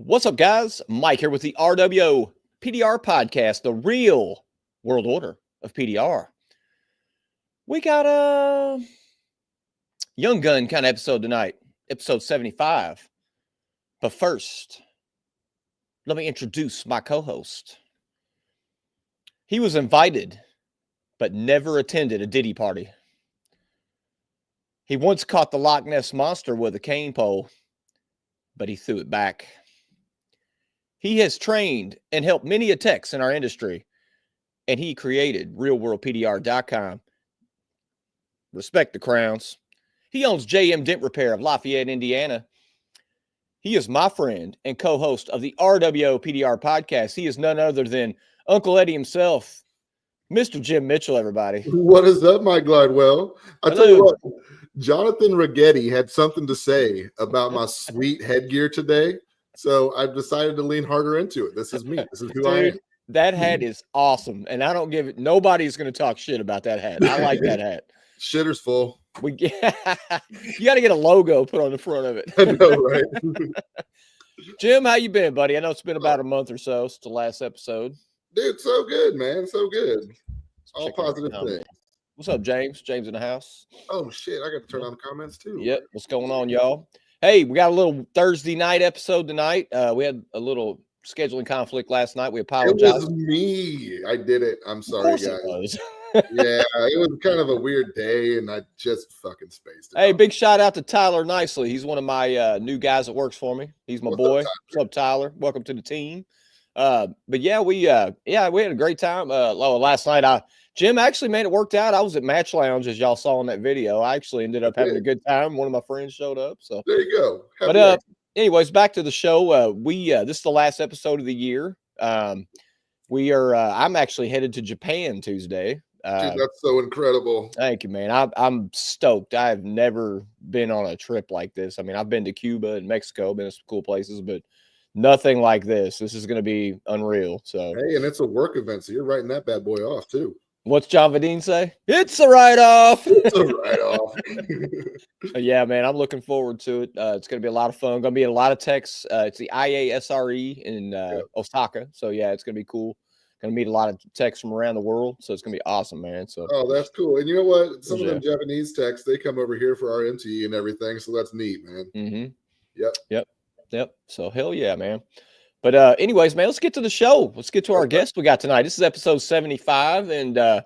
What's up, guys? Mike here with the R.W.O. PDR podcast, the real world order of PDR. We got a young gun kind of episode tonight, episode 75. But first, let me introduce my co-host. He was invited, but never attended a Diddy party. He once caught the Loch Ness Monster with a cane pole, but he threw it back. He has trained and helped many techs in our industry, and he created realworldpdr.com. Respect the crowns. He owns JM Dent Repair of Lafayette, Indiana. He is my friend and co-host of the R.W.O. PDR podcast. He is none other than Uncle Eddie himself, Mr. Jim Mitchell, everybody. What is up, my Glidewell? I tell you what, Jonathan Rigetti had something to say about my sweet headgear today. So I've decided to lean harder into it. This is me. This is who I am. That hat is awesome. And I don't give it, nobody's going to talk shit about that hat. I like that hat. Shitter's full. You got to get a logo put on the front of it. I know, right? Jim, how you been, buddy? I know it's been about a month or so since the last episode. Dude, so good, man. So good. All positive things. What's up, James? James in the house. Oh, shit. I got to turn on the comments, too. Yep. What's going on, y'all? Hey, we got a little Thursday night episode tonight. We had a little scheduling conflict last night. We apologize. It was me. I did it. I'm sorry, guys. It was. Yeah, it was kind of a weird day, and I just fucking spaced it. Hey, big shout out to Tyler Nicely. He's one of my new guys that works for me. He's my boy. What's up, Tyler? Welcome to the team. But yeah, we had a great time. Last night, Jim actually made it worked out. I was at Match Lounge, as y'all saw in that video. I actually ended up having a good time. One of my friends showed up. So there you go. But anyways, back to the show. This is the last episode of the year. We are. I'm actually headed to Japan Tuesday. Dude, that's so incredible. Thank you, man. I'm stoked. I have never been on a trip like this. I mean, I've been to Cuba and Mexico, been to some cool places, but nothing like this. This is going to be unreal. So hey, and it's a work event, so you're writing that bad boy off too. What's John Vadine say? It's a write-off. It's a write-off. Yeah, man, I'm looking forward to it. It's going to be a lot of fun. Going to be a lot of techs. It's the IASRE in Osaka. So, yeah, it's going to be cool. Going to meet a lot of techs from around the world. So, it's going to be awesome, man. So, oh, that's cool. And you know what? Some of them Japanese techs, they come over here for our MTE and everything. So, that's neat, man. Mm-hmm. Yep. So, hell yeah, man. But anyways, man, let's get to the show. Let's get to our guest we got tonight. This is episode 75. And yeah,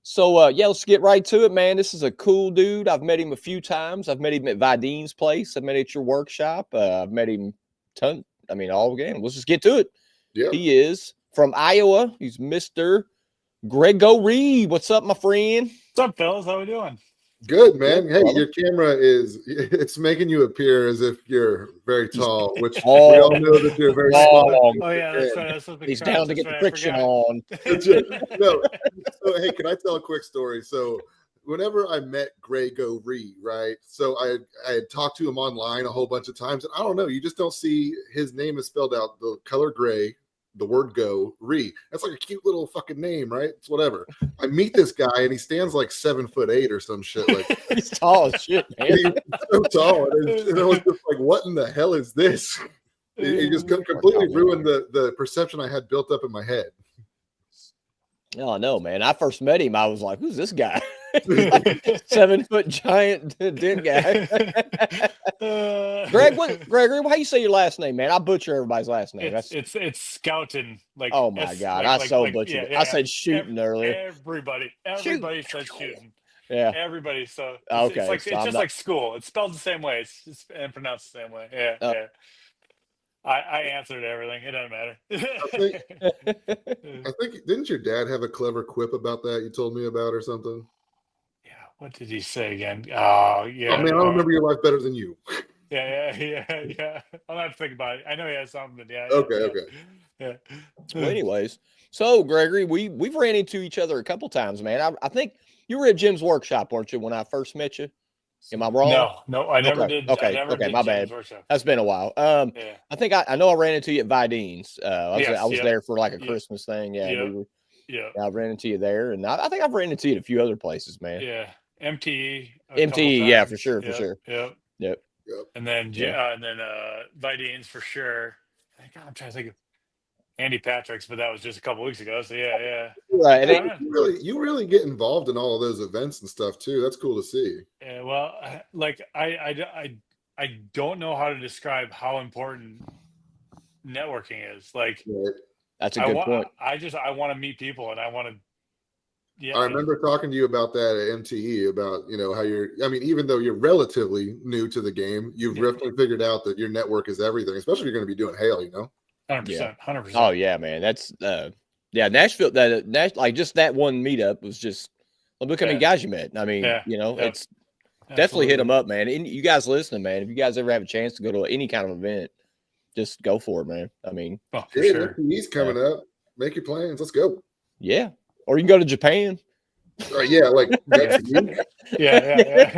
let's get right to it, man. This is a cool dude. I've met him a few times. I've met him at Vidine's place. I've met him at your workshop. I've met him all again. Let's just get to it. Yeah. He is from Iowa. He's Mr. Gregory. What's up, my friend? What's up, fellas? How we doing? Good, man. Hey, your camera it's making you appear as if you're very tall, which we all know that you're very small. Oh, yeah, that's right. That's what he's down to get the friction on. No. So, hey, can I tell a quick story? So, whenever I met Gregory, right? So, I had talked to him online a whole bunch of times, and I don't know, you just don't see his name is spelled out the color gray, the word go, re. That's like a cute little fucking name, right? It's whatever. I meet this guy and he stands like 7'8" or some shit. Like he's tall as shit, man. He's so tall. And I was just like, what in the hell is this? He just completely ruined the perception I had built up in my head. Oh, no, man. I first met him. I was like, who's this guy? 7 foot giant dent guy. Gregory, how you say your last name, man? I butcher everybody's last name. It's Schouten. Like, oh my God, I butchered it. I said shooting earlier. Everybody said shooting. Yeah, everybody. So okay, it's just like school. It's spelled the same way. It's just and pronounced the same way. Yeah. I answered everything. It doesn't matter. I think didn't your dad have a clever quip about that you told me about or something? Yeah. What did he say again? Oh, yeah. Oh, man, I remember your life better than you. Yeah. I'll have to think about it. I know he has something. Yeah. Okay. Yeah. Well, anyways, so Gregory, we've ran into each other a couple times, man. I think you were at Jim's workshop, weren't you, when I first met you? Am I wrong? No, I never did. Okay, my bad. That's been a while. I think I know I ran into you at Vidine's. I was there for like a Christmas thing. Yeah, I ran into you there, and I think I've ran into you at a few other places, man. Yeah, MTE. Yeah, for sure. Yep. Yep. And then Vidine's for sure. I'm trying to think of Andy Patrick's, but that was just a couple weeks ago. So yeah. Right. Yeah, You really get involved in all of those events and stuff too. That's cool to see. yeah, well, like I don't know how to describe how important networking is. Like Right. That's a good point. I want to meet people, and I want to. Yeah, I remember talking to you about that at MTE about, how even though you're relatively new to the game, you've definitely figured out that your network is everything, especially if you're going to be doing hail, 100%, 100%. Oh yeah, man. That's Nashville. Like just that one meetup was just look how many guys you met. I mean, it's definitely hit them up, man. And you guys listening, man, if you guys ever have a chance to go to any kind of event, just go for it, man. I mean, for sure. MTE's coming up. Make your plans. Let's go. Yeah. Or you can go to Japan. Yeah, like next week. Yeah.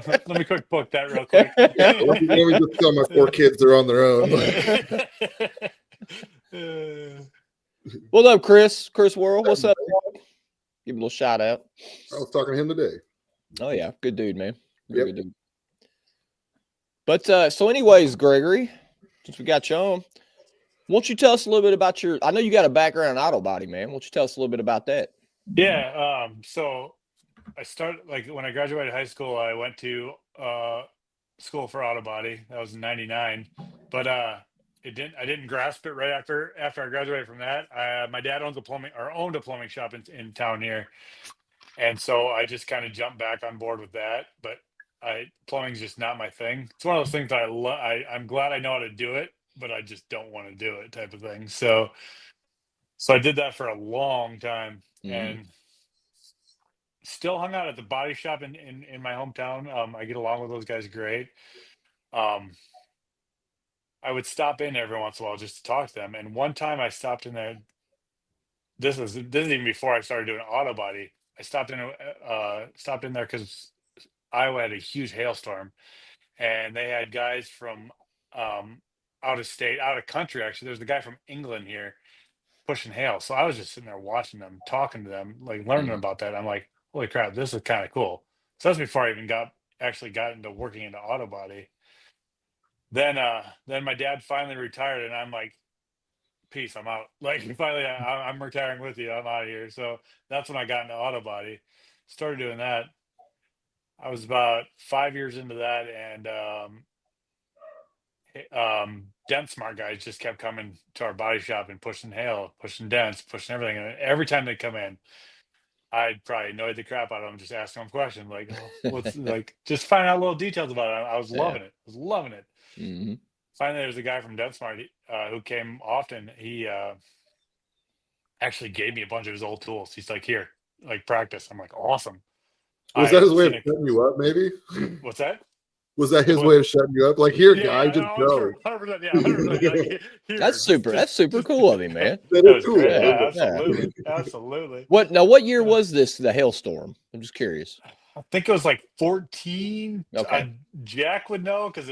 Let me quick book that real quick. Let me just tell my 4 kids they're on their own. Well, up, Chris Worrell. What's up? Give him a little shout out. I was talking to him today. Oh yeah, good dude, man. Yep. Good dude. But so, anyways, Gregory, since we got you on, won't you tell us a little bit about I know you got a background in auto body, man. Won't you tell us a little bit about that? Yeah. So I started, like, when I graduated high school, I went to school for auto body. That was in '99, but I didn't grasp it right after I graduated from that. My dad owned a plumbing shop in town here, and so I just kind of jumped back on board with that. But plumbing's just not my thing. It's one of those things that I'm glad I know how to do it, but I just don't want to do it, type of thing. So I did that for a long time, and still hung out at the body shop in my hometown. I get along with those guys great. I would stop in every once in a while just to talk to them. And one time I stopped in there. This is even before I started doing auto body. I stopped in there because Iowa had a huge hailstorm, and they had guys from out of state, out of country. Actually, there's a guy from England here pushing hail. So I was just sitting there watching them, talking to them, like learning about that. I'm like, holy crap, this is kind of cool. So that's before I even got into working into auto body. Then my dad finally retired, and I'm like, peace, I'm out. Like, finally, I'm retiring with you. I'm out of here. So that's when I got into auto body. Started doing that. I was about 5 years into that, and dent smart guys just kept coming to our body shop and pushing hail, pushing dents, pushing everything. And every time they come in, I'd probably annoy the crap out of them, just asking them questions like, what's like, just find out little details about it. I was loving it. I was loving it. Mm-hmm. Finally, there's a guy from DentSmart who came often. He actually gave me a bunch of his old tools. He's like, here, like, practice. I'm like, awesome. Was that his way of shutting you up, maybe? What's that? Was that his way of shutting you up? Like, here, guy, just go. 100%, yeah, 100%, like, That's super cool of him, man. That is cool. Yeah, absolutely. What year was this, the hailstorm? I'm just curious. I think it was like 14. Okay. Jack would know because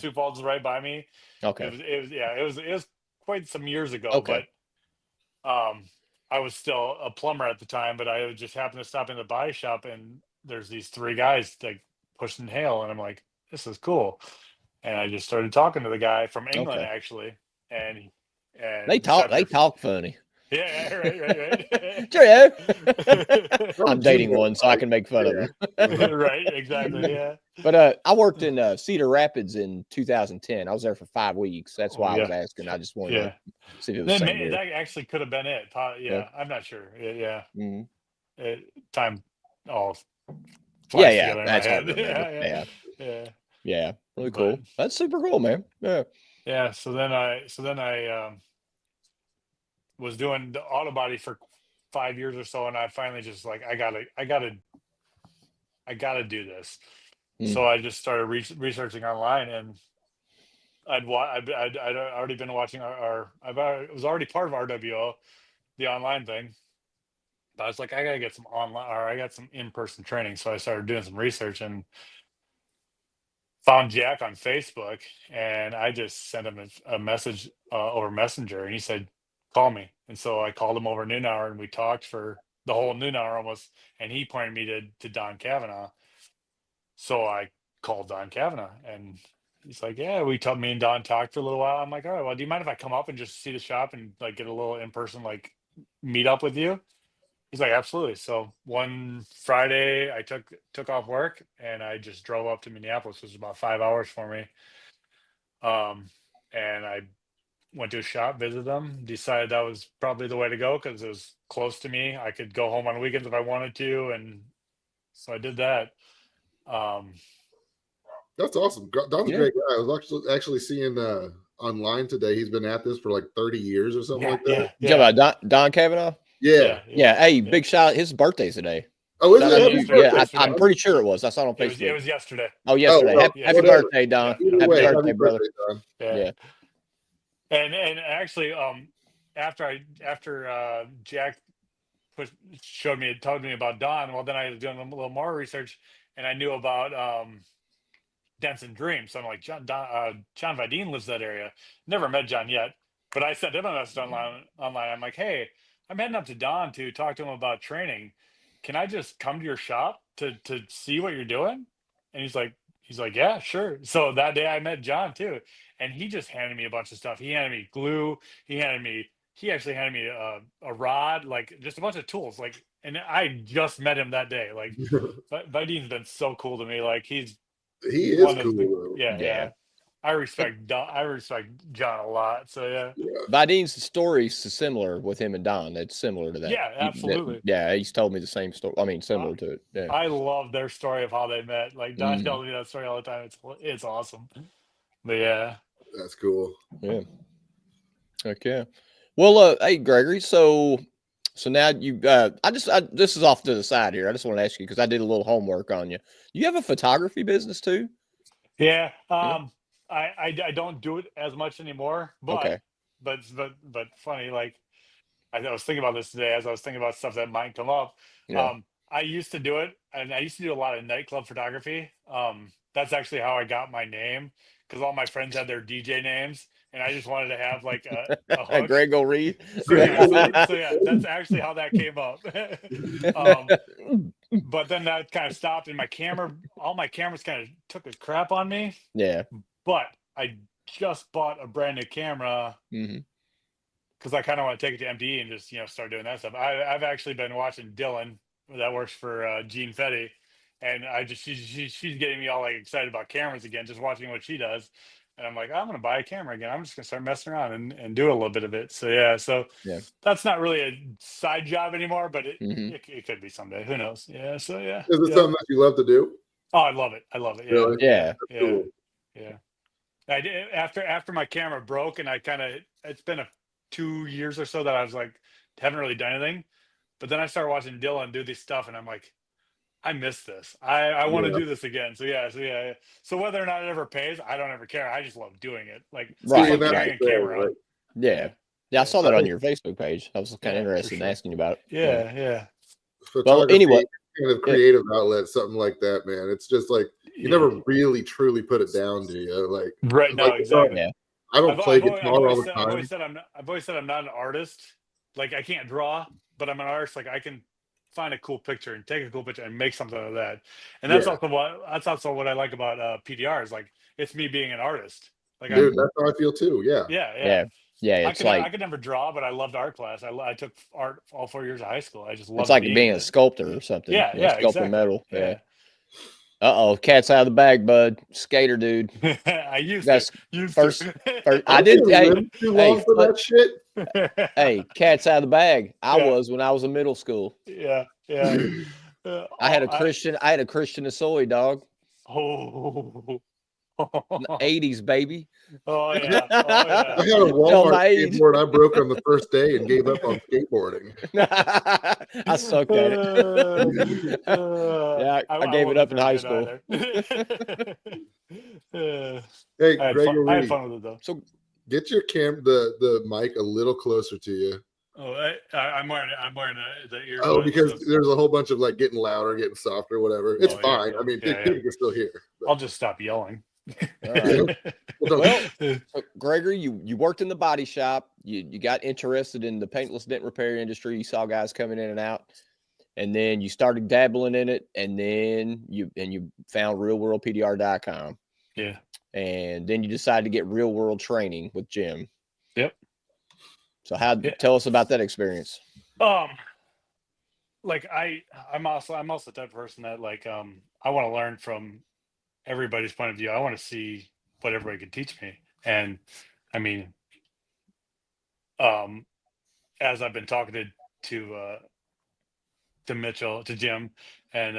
Sioux Falls is right by me. Okay. It was quite some years ago. Okay. But I was still a plumber at the time, but I just happened to stop in the body shop, and there's these 3 guys like pushing hail, and I'm like, this is cool. And I just started talking to the guy from England, actually, and they talk funny. Yeah, right. Cheerio. I'm dating one, so I can make fun of him. Right, exactly, yeah. But I worked in Cedar Rapids in 2010. I was there for 5 weeks. That's why I was asking. I just wanted to see if it was the same year. That actually could have been it. Yeah, I'm not sure. Yeah. Mm-hmm. Time all flies together in that's my hard to remember. Yeah. Really cool. That's super cool, man. Yeah. So then I was doing the auto body for 5 years or so, and I finally just like, I gotta do this. So I just started researching online, and I'd already been watching it was already part of R.W.O, the online thing. But I was like, I gotta get some online, or I got some in-person training. So I started doing some research and found Jack on Facebook, and I just sent him a message over Messenger, and he said, call me. And so I called him over noon hour, and we talked for the whole noon hour almost, and he pointed me to Don Kavanaugh. So I called Don Kavanaugh, and he's like, yeah, me and Don talked for a little while. I'm like, all right, well, do you mind if I come up and just see the shop and like get a little in person like meet up with you? He's like, absolutely. So one Friday, I took off work and I just drove up to Minneapolis, which was about 5 hours for me. And I went to a shop, visited them, decided that was probably the way to go because it was close to me. I could go home on weekends if I wanted to, and so I did that. That's awesome. Don's a Yeah. great guy. I was actually seeing online today. He's been at this for like 30 years or something like that. You talking about Don Kavanaugh? Yeah. Yeah. Hey, big shout out. His birthday's today. Oh, is Shout it? out to Happy you. birthday. Yeah, I'm pretty sure it was. I saw it on It Facebook. was yesterday. Oh, yesterday. well, Happy whatever. birthday, Don. Yeah. Either way, Happy birthday, brother. Don. Yeah. And actually, after Jack told me about Don, well, then I was doing a little more research, and I knew about Dents and Dreams. So I'm like, John Vidine lives that area. Never met John yet, but I sent him a message online. I'm like, hey, I'm heading up to Don to talk to him about training. Can I just come to your shop to see what you're doing? And he's like, yeah, sure. So that day I met John too, and he just handed me a bunch of stuff. He handed me glue. He actually handed me a rod, like just a bunch of tools. Like, and I just met him that day. Like, Vidine's been so cool to me. Like, he is cool. Yeah. I respect John a lot. So yeah. Vidine's story is similar with him and Don. It's similar to that. Yeah, absolutely. He's told me the same story. I mean, similar to it. Yeah. I love their story of how they met. Like Don tells me that story all the time. It's awesome. But yeah. That's cool. Yeah. Okay. Well, hey Gregory. So now you. This is off to the side here. I just want to ask you because I did a little homework on you. You have a photography business too? Yeah. I don't do it as much anymore, but Okay. but funny, like I was thinking about this today as I was thinking about stuff that might come up. Yeah. I used to do it, and I used to do a lot of nightclub photography. That's actually how I got my name because all my friends had their DJ names, and I just wanted to have like a hook. Gregory. So yeah, that's actually how that came up. But then that kind of stopped, and all my cameras kind of took a crap on me. Yeah. But I just bought a brand new camera because I kind of want to take it to MDE and just start doing that stuff. I've actually been watching Dylan, that works for Gene Fetty, and she's getting me all like excited about cameras again, just watching what she does. And I'm like, I'm going to buy a camera again. I'm just going to start messing around and do a little bit of it. So yeah, that's not really a side job anymore, but it could be someday. Who knows? Yeah. So yeah. Is it something that you love to do? Oh, I love it. Yeah. Really? Yeah. Cool. Yeah. I did after my camera broke, and it's been 2 years or so that I was like, haven't really done anything. But then I started watching Dylan do this stuff, and I'm like, I miss this. I want to do this again. So yeah. So whether or not it ever pays, I don't ever care. I just love doing it. Like carrying a camera. Yeah. I saw that on your Facebook page. I was kind of interested in asking you about it. Yeah. Well, anyway, kind of creative outlet, something like that, man. It's just like you never really truly put it down, do you? Like right now, exactly. Yeah. I don't play guitar all the time. I've always said I'm not an artist. Like I can't draw, but I'm an artist. Like I can find a cool picture and take a cool picture and make something of that. And that's also what I like about PDR is like it's me being an artist. Like dude, that's how I feel too. Yeah. I could never draw, but I loved art class. I took art all 4 years of high school. I just loved it's like being a sculptor or something. Yeah, sculpting exactly. metal. Yeah. Cat's out of the bag, bud. Skater dude. I used first I didn't too long for that shit. Hey, cat's out of the bag. I was when I was in middle school. Yeah. I had a Christian Asoy, dog. Oh. In the 80s, baby. Oh yeah. I had a Walmart skateboard I broke on the first day and gave up on skateboarding. I sucked at it. I gave it up in high school. Hey, Gregory, I had fun with it though. So get your the mic a little closer to you. Oh, I'm wearing the ear. Oh, because there's a whole bunch of like getting louder, getting softer, whatever. It's fine. I mean, you're still here. But. I'll just stop yelling. All right. Well, Gregory, you worked in the body shop. You got interested in the paintless dent repair industry. You saw guys coming in and out, and then you started dabbling in it, and then you found realworldpdr.com. Yeah. and then you decided to get real world training with Jim. Yep. So tell us about that experience. Like I'm also the type of person that like I want to learn from everybody's point of view. I want to see what everybody can teach me. And I mean, as I've been talking to Mitchell, to Jim, and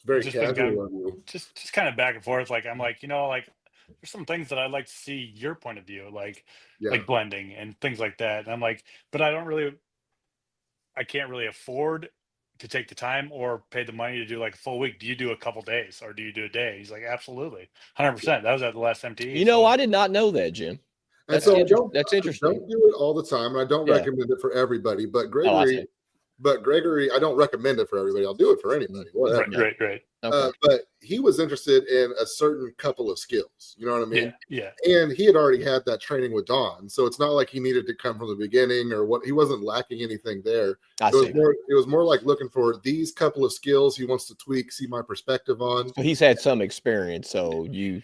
Very just been casual of you. just kind of back and forth. Like I'm like, like there's some things that I'd like to see your point of view, like blending and things like that. And I'm like, but I can't really afford to take the time or pay the money to do like a full week. Do you do a couple days or do you do a day? He's like, absolutely. 100%. That was at the last MTE. I did not know that, Jim. That's interesting. I don't do it all the time, and I don't recommend it for everybody. But Gregory, I don't recommend it for everybody. I'll do it for anybody. Right. Okay. But he was interested in a certain couple of skills. You know what I mean? Yeah. And he had already had that training with Don, so it's not like he needed to come from the beginning or what. He wasn't lacking anything there. It was more like looking for these couple of skills he wants to tweak, see my perspective on. So he's had some experience, so you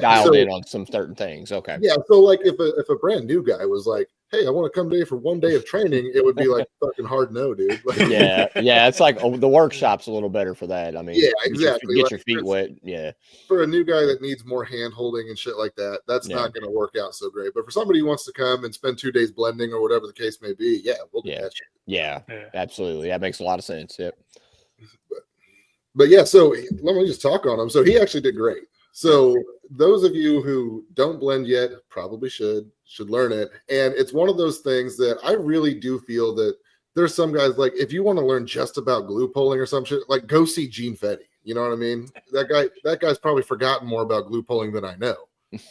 dialed in on some certain things. Okay. Yeah. So like if a brand new guy was like, hey, I want to come today for 1 day of training, it would be like fucking hard no, dude. Like, yeah. It's like the workshop's a little better for that. I mean, yeah, exactly. Get your feet wet. Yeah. For a new guy that needs more hand holding and shit like that, that's not going to work out so great. But for somebody who wants to come and spend 2 days blending or whatever the case may be, we'll do that shit. Yeah, absolutely. That makes a lot of sense. Yep. But yeah, so let me just talk on him. So he actually did great. So those of you who don't blend yet probably should learn it. And it's one of those things that I really do feel that there's some guys, like, if you want to learn just about glue pulling or some shit, like, go see Gene Fetty. You know what I mean? That guy's probably forgotten more about glue pulling than I know.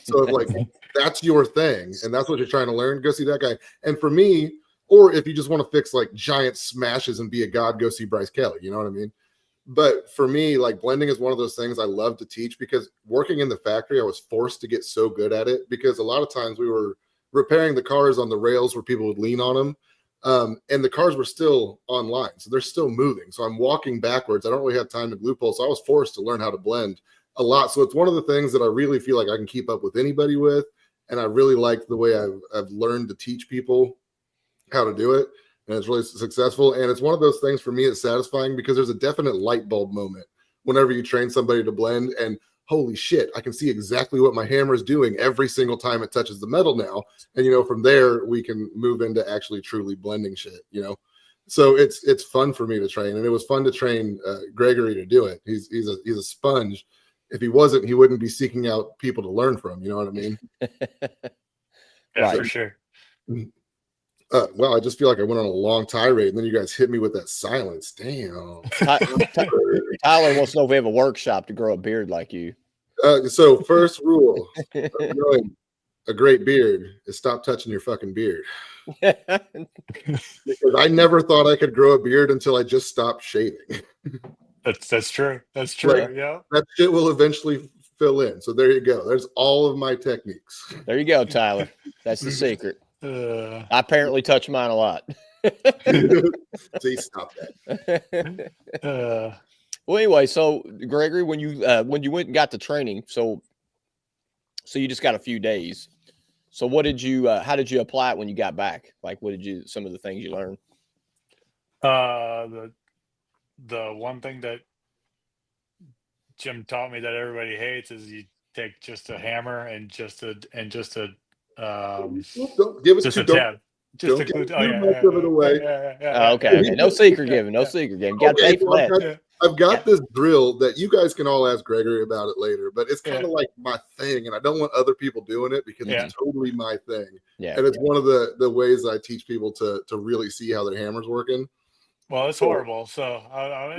So if, like, that's your thing and that's what you're trying to learn, go see that guy. And for me, or if you just want to fix like giant smashes and be a god, go see Bryce Kelly. You know what I mean? But for me, like, blending is one of those things I love to teach, because working in the factory, I was forced to get so good at it, because a lot of times we were repairing the cars on the rails where people would lean on them. And the cars were still online, so they're still moving. So I'm walking backwards. I don't really have time to glue pull. So I was forced to learn how to blend a lot. So it's one of the things that I really feel like I can keep up with anybody with. And I really like the way I've learned to teach people how to do it. And it's really successful. And it's one of those things for me, it's satisfying, because there's a definite light bulb moment whenever you train somebody to blend, and holy shit, I can see exactly what my hammer is doing every single time it touches the metal now. And, from there we can move into actually truly blending shit, So it's fun for me to train, and it was fun to train Gregory to do it. He's a sponge. If he wasn't, he wouldn't be seeking out people to learn from. You know what I mean? Yeah, for sure. Well, I just feel like I went on a long tirade, and then you guys hit me with that silence. Damn. Tyler wants to know if we have a workshop to grow a beard like you. So first rule of growing a great beard is stop touching your fucking beard. Because I never thought I could grow a beard until I just stopped shaving. That's true. That's true. Like, that shit will eventually fill in. So there you go. There's all of my techniques. There you go, Tyler. That's the secret. I apparently touch mine a lot. Please stop that. Well, anyway, so Gregory, when you went and got the training, so you just got a few days. So what did you? How did you apply it when you got back? Like, what did you? Some of the things you learned. The one thing that Jim taught me that everybody hates is you take just a hammer and just a don't give it just to a tab. Just don't a give glue. it away. Okay. No secret giving. No secret giving. Got to pay for that. I've got this drill that you guys can all ask Gregory about it later, but it's kind of like my thing, and I don't want other people doing it because it's totally my thing. Yeah. And it's one of the ways I teach people to really see how their hammer's working. Well, it's horrible. So, but,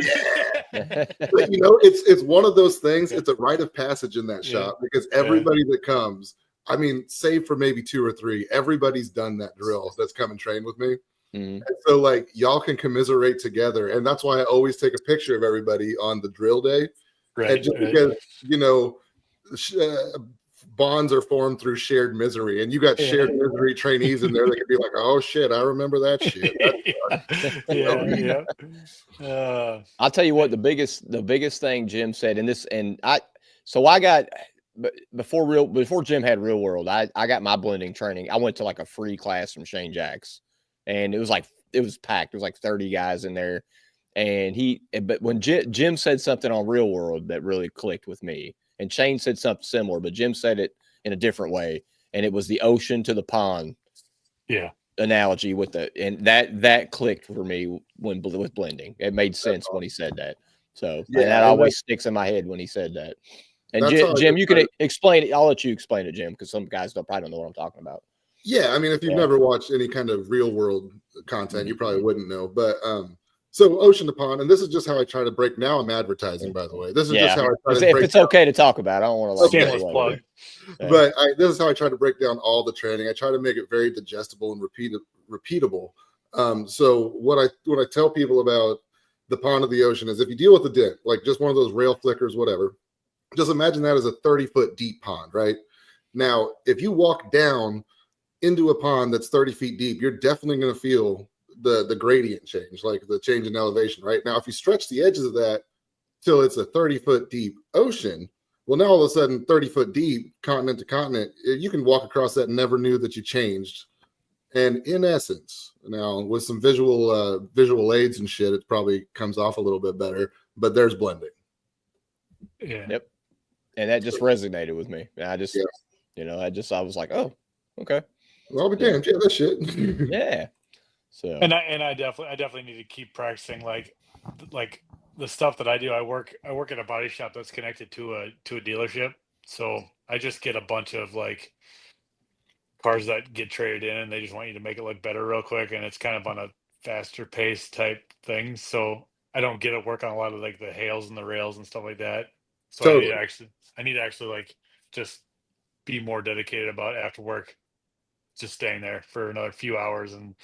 it's one of those things. It's a rite of passage in that shop, because everybody that comes, I mean, save for maybe 2 or 3, everybody's done that drill that's come and trained with me. Mm-hmm. And so, like, y'all can commiserate together, and that's why I always take a picture of everybody on the drill day. Right. And just because bonds are formed through shared misery, and you got shared misery trainees in there that can be like, "Oh shit, I remember that shit." I'll tell you what, the biggest thing Jim said in this, and I got but before Jim had Real World, I got my blending training. I went to like a free class from Shane Jacks, and it was packed. It was like 30 guys in there, and but when Jim said something on Real World that really clicked with me, and Shane said something similar, but Jim said it in a different way, and it was the ocean to the pond. Yeah. Analogy and that clicked for me with blending. It made sense when he said that. So and that always sticks in my head when he said that. And Jim, you can explain it. I'll let you explain it, Jim, because some guys probably don't know what I'm talking about. Yeah, I mean, if you've never watched any kind of real world content, you probably wouldn't know. But so ocean to pond, and this is just how I try to break. Now I'm advertising, by the way. This is just how I try to break. If it's okay to talk about, I don't want to shameless plug. But this is how I try to break down all the training. I try to make it very digestible and repeatable. So what I tell people about the pond of the ocean is, if you deal with a dent, like just one of those rail flickers, whatever, just imagine that as a 30-foot deep pond, right? Now, if you walk down into a pond that's 30 feet deep, you're definitely going to feel the gradient change, like the change in elevation, right? Now, if you stretch the edges of that till it's a 30-foot deep ocean, well, now all of a sudden, 30-foot deep, continent to continent, you can walk across that and never knew that you changed. And in essence, now with some visual aids and shit, it probably comes off a little bit better, but there's blending. Yeah. Yep. And that just resonated with me. And I just, I was like, oh, okay. Well, I'll be damned. Yeah, that shit. Yeah. So. And I definitely need to keep practicing like the stuff that I do. I work at a body shop that's connected to a dealership. So I just get a bunch of like cars that get traded in, and they just want you to make it look better real quick. And it's kind of on a faster pace type thing. So I don't get to work on a lot of like the hails and the rails and stuff like that. So totally. I need to actually like just be more dedicated about after work, just staying there for another few hours. And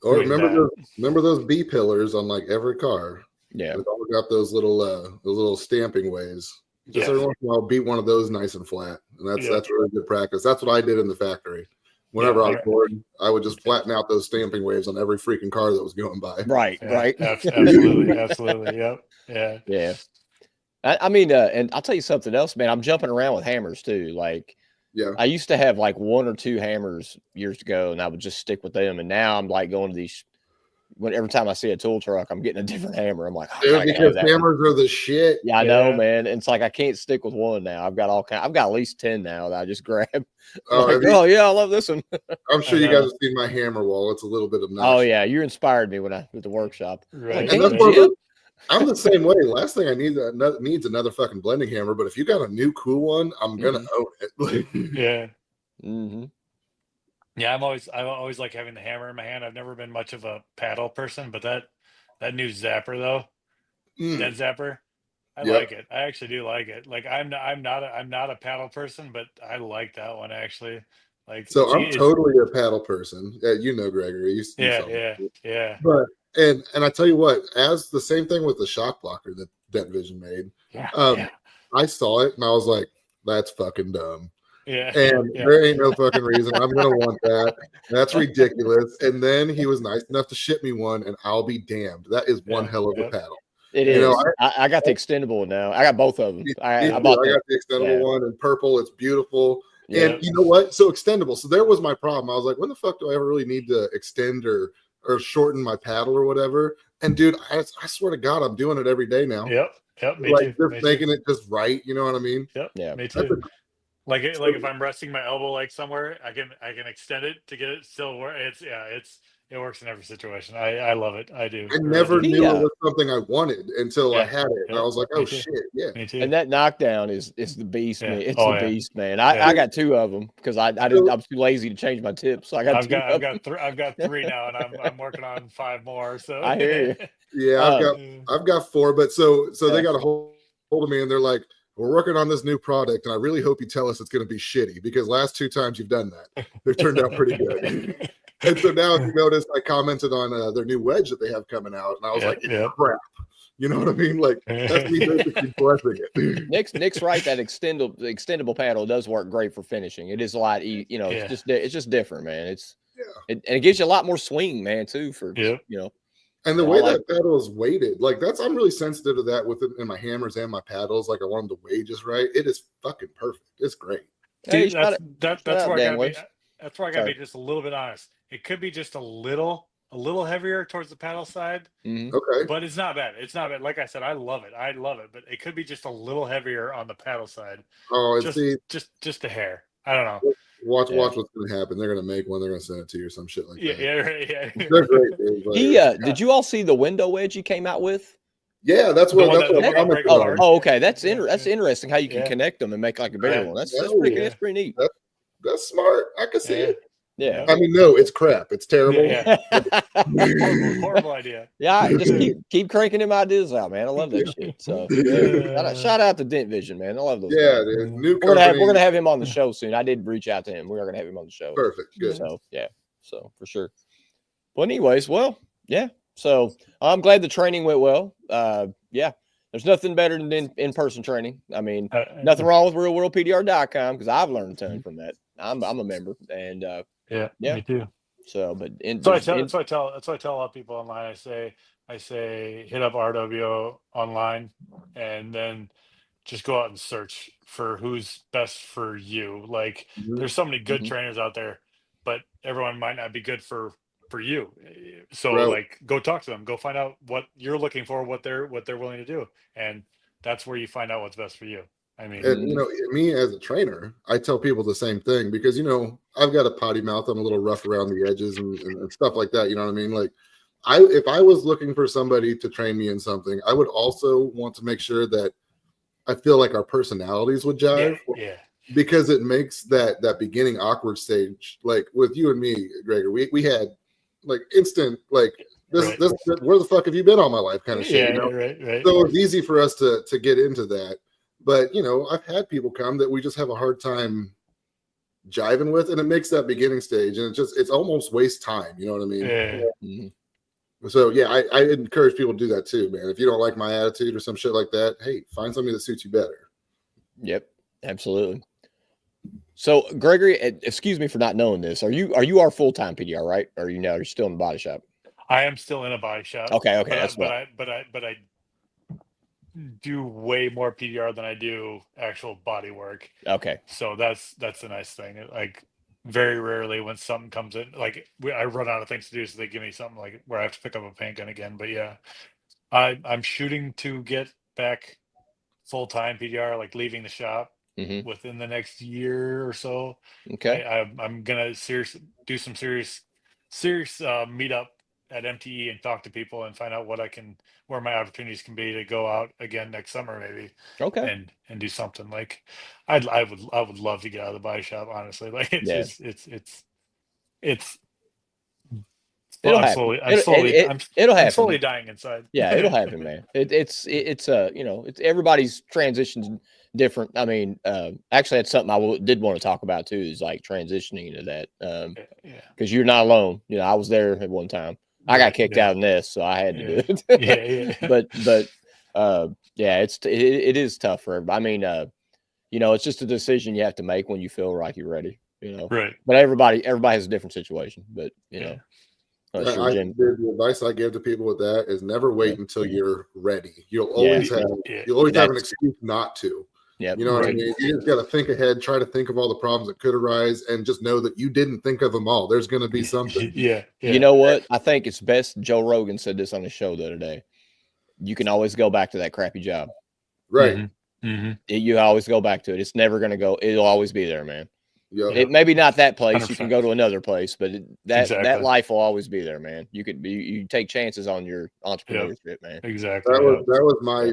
or remember those B pillars on like every car. Yeah, they've all got those little stamping ways. Just every once in a while, beat one of those nice and flat, and that's really good practice. That's what I did in the factory. Whenever I was bored, I would just flatten out those stamping waves on every freaking car that was going by. Right. Absolutely. Yep. Yeah. I mean, and I'll tell you something else, man. I'm jumping around with hammers too. Like, I used to have like 1 or 2 hammers years ago, and I would just stick with them. And now I'm like going to these. Every time I see a tool truck, I'm getting a different hammer. I'm like, because hammers are the shit. Yeah, I know, man. And it's like I can't stick with one now. I've got at least 10 now that I just grab. I love this one. I'm sure you guys have seen my hammer wall. It's a little bit obnoxious. Oh yeah, you inspired me when I at the workshop. Right. And I'm the same way. Last thing I need needs another fucking blending hammer. But if you got a new cool one, I'm gonna own it. Yeah. Mm-hmm. Yeah, I always like having the hammer in my hand. I've never been much of a paddle person, but that new zapper though, dent zapper, I like it. I actually do like it. Like I'm not a paddle person, but I like that one actually. Like, so I'm totally a paddle person. You know, Gregory. Yeah. But and I tell you what, as the same thing with the shock blocker that Dent Vision made. I saw it and I was like, that's fucking dumb. Yeah. And there ain't no fucking reason I'm gonna want that. That's ridiculous. And then he was nice enough to ship me one, and I'll be damned. That is one hell of a paddle. It is. I got the extendable now. I got both of them. I got the extendable one in purple. It's beautiful. And you know what? So extendable. So there was my problem. I was like, when the fuck do I ever really need to extend or shorten my paddle or whatever? And dude, I swear to God, I'm doing it every day now. Yep. Me like too. Just making it just right. You know what I mean? Yep. Yeah. Me too. Like if I'm resting my elbow like somewhere, I can extend it to get it still work. It works in every situation. I love it. I do. I never knew it was something I wanted until I had it. And I was like, oh shit, yeah. Me too. And that knockdown is the beast, man. It's the beast, man. I got 2 of them because I'm too lazy to change my tips. So I've got 3 now, and I'm working on 5 more. So I hear you. Yeah, I've got 4, but so they got a hold of me and they're like, we're working on this new product, and I really hope you tell us it's going to be shitty, because last 2 times you've done that, they've turned out pretty good. And so now, if you notice, I commented on their new wedge that they have coming out, and I was like, it's crap. You know what I mean? Like, that's me basically blessing it. Nick's right. That extendable paddle does work great for finishing. It is a lot, it's just different, man. And it gives you a lot more swing, man, too. For And the Yeah, way I like that paddle is weighted, like I'm really sensitive to that with it in my hammers and my paddles. Like I want them to weigh just right. It is fucking perfect. It's great. Hey, See, that's shout that's out where I Dan gotta be. West. That's where I gotta Sorry. be just a little bit honest. It could be just a little heavier towards the paddle side, Mhm. Okay. but it's not bad. It's not bad. Like I said, I love it. I love it. But it could be just a little heavier on the paddle side. Oh, and see, Just a hair. I don't know. watch Yeah. what's gonna happen. They're gonna make one. They're gonna send it to you or some shit like Yeah, that. yeah, right, yeah. They're great, dude. He Like, did you all see the window wedge he came out with? yeah, that's The what one that's that what I break commented apart. on. Oh, okay. That's Yeah, that's yeah. interesting how you can Yeah. connect them and make like a bigger Yeah. one. That's No, pretty yeah. that's pretty neat. That's smart. I can see Yeah. it. Yeah. I mean, no, it's crap. It's terrible. Yeah. Horrible idea. Yeah, just keep cranking them ideas out, man. I love that shit. So yeah, shout out to Dent Vision, man. I love those Yeah, guys. dude. New We're company. gonna have him on the show soon. I did reach out to him. We are gonna have him on the show. Perfect. Good. So yeah, so for sure. But anyways, well, yeah. So I'm glad the training went well. Yeah, there's nothing better than in-person training. I mean, nothing wrong with realworldpdr.com because I've learned a ton from that. I'm a member, and Yeah, yeah. me too. So, but That's why I tell a lot of people online. I say hit up R.W.O online, and then just go out and search for who's best for you. Like there's so many good trainers out there, but everyone might not be good for you. So Right. like go talk to them, go find out what you're looking for, what they're willing to do, and that's where you find out what's best for you. I mean, And me as a trainer, I tell people the same thing because I've got a potty mouth. I'm a little rough around the edges and stuff like that. You know what I mean? Like, if I was looking for somebody to train me in something, I would also want to make sure that I feel like our personalities would jive. Yeah. Because it makes that beginning awkward stage, like with you and me, Gregor, we had like instant like this where the fuck have you been all my life kind of shit. Right. So it's easy for us to get into that. But I've had people come that we just have a hard time jiving with, and it makes that beginning stage, and it's almost waste time. You know what I mean? Yeah. So yeah, I encourage people to do that too, man. If you don't like my attitude or some shit like that, hey, find somebody that suits you better. Yep, absolutely. So Gregory, excuse me for not knowing this. Are you our full-time PDR, right? Or you're still in the body shop? I am still in a body shop. Okay, But I do way more PDR than I do actual body work. Okay. So that's the nice thing. Like very rarely when something comes in, like I run out of things to do, so they give me something like where I have to pick up a paint gun again. But yeah, I'm shooting to get back full-time PDR, like leaving the shop within the next year or so. Okay. I'm gonna do some serious meetup at MTE and talk to people and find out where my opportunities can be to go out again next summer maybe. Okay. And do something like I would love to get out of the body shop, honestly. Like it's It'll I'm happen. I'm slowly dying inside. Yeah, it'll happen, man. It's everybody's transitions different. I mean, actually, that's something I did want to talk about too, is like transitioning into that. Because you're not alone. I was there at one time. I got kicked out of Nest, so I had to do it. But yeah, it is tough for everybody. I mean, it's just a decision you have to make when you feel like you're ready. Right. But everybody has a different situation. But the advice I give to people with that is never wait until you're ready. You'll always have an excuse not to. Yeah, you know what I mean? You just got to think ahead, try to think of all the problems that could arise, and just know that you didn't think of them all. There's going to be something. Yeah. You know what? I think it's best. Joe Rogan said this on his show the other day. You can always go back to that crappy job. Right. You always go back to it. It's never going to go. It'll always be there, man. Yep. It maybe not that place. 100%. You can go to another place, but that life will always be there, man. You take chances on your entrepreneurship, man. Exactly. That was my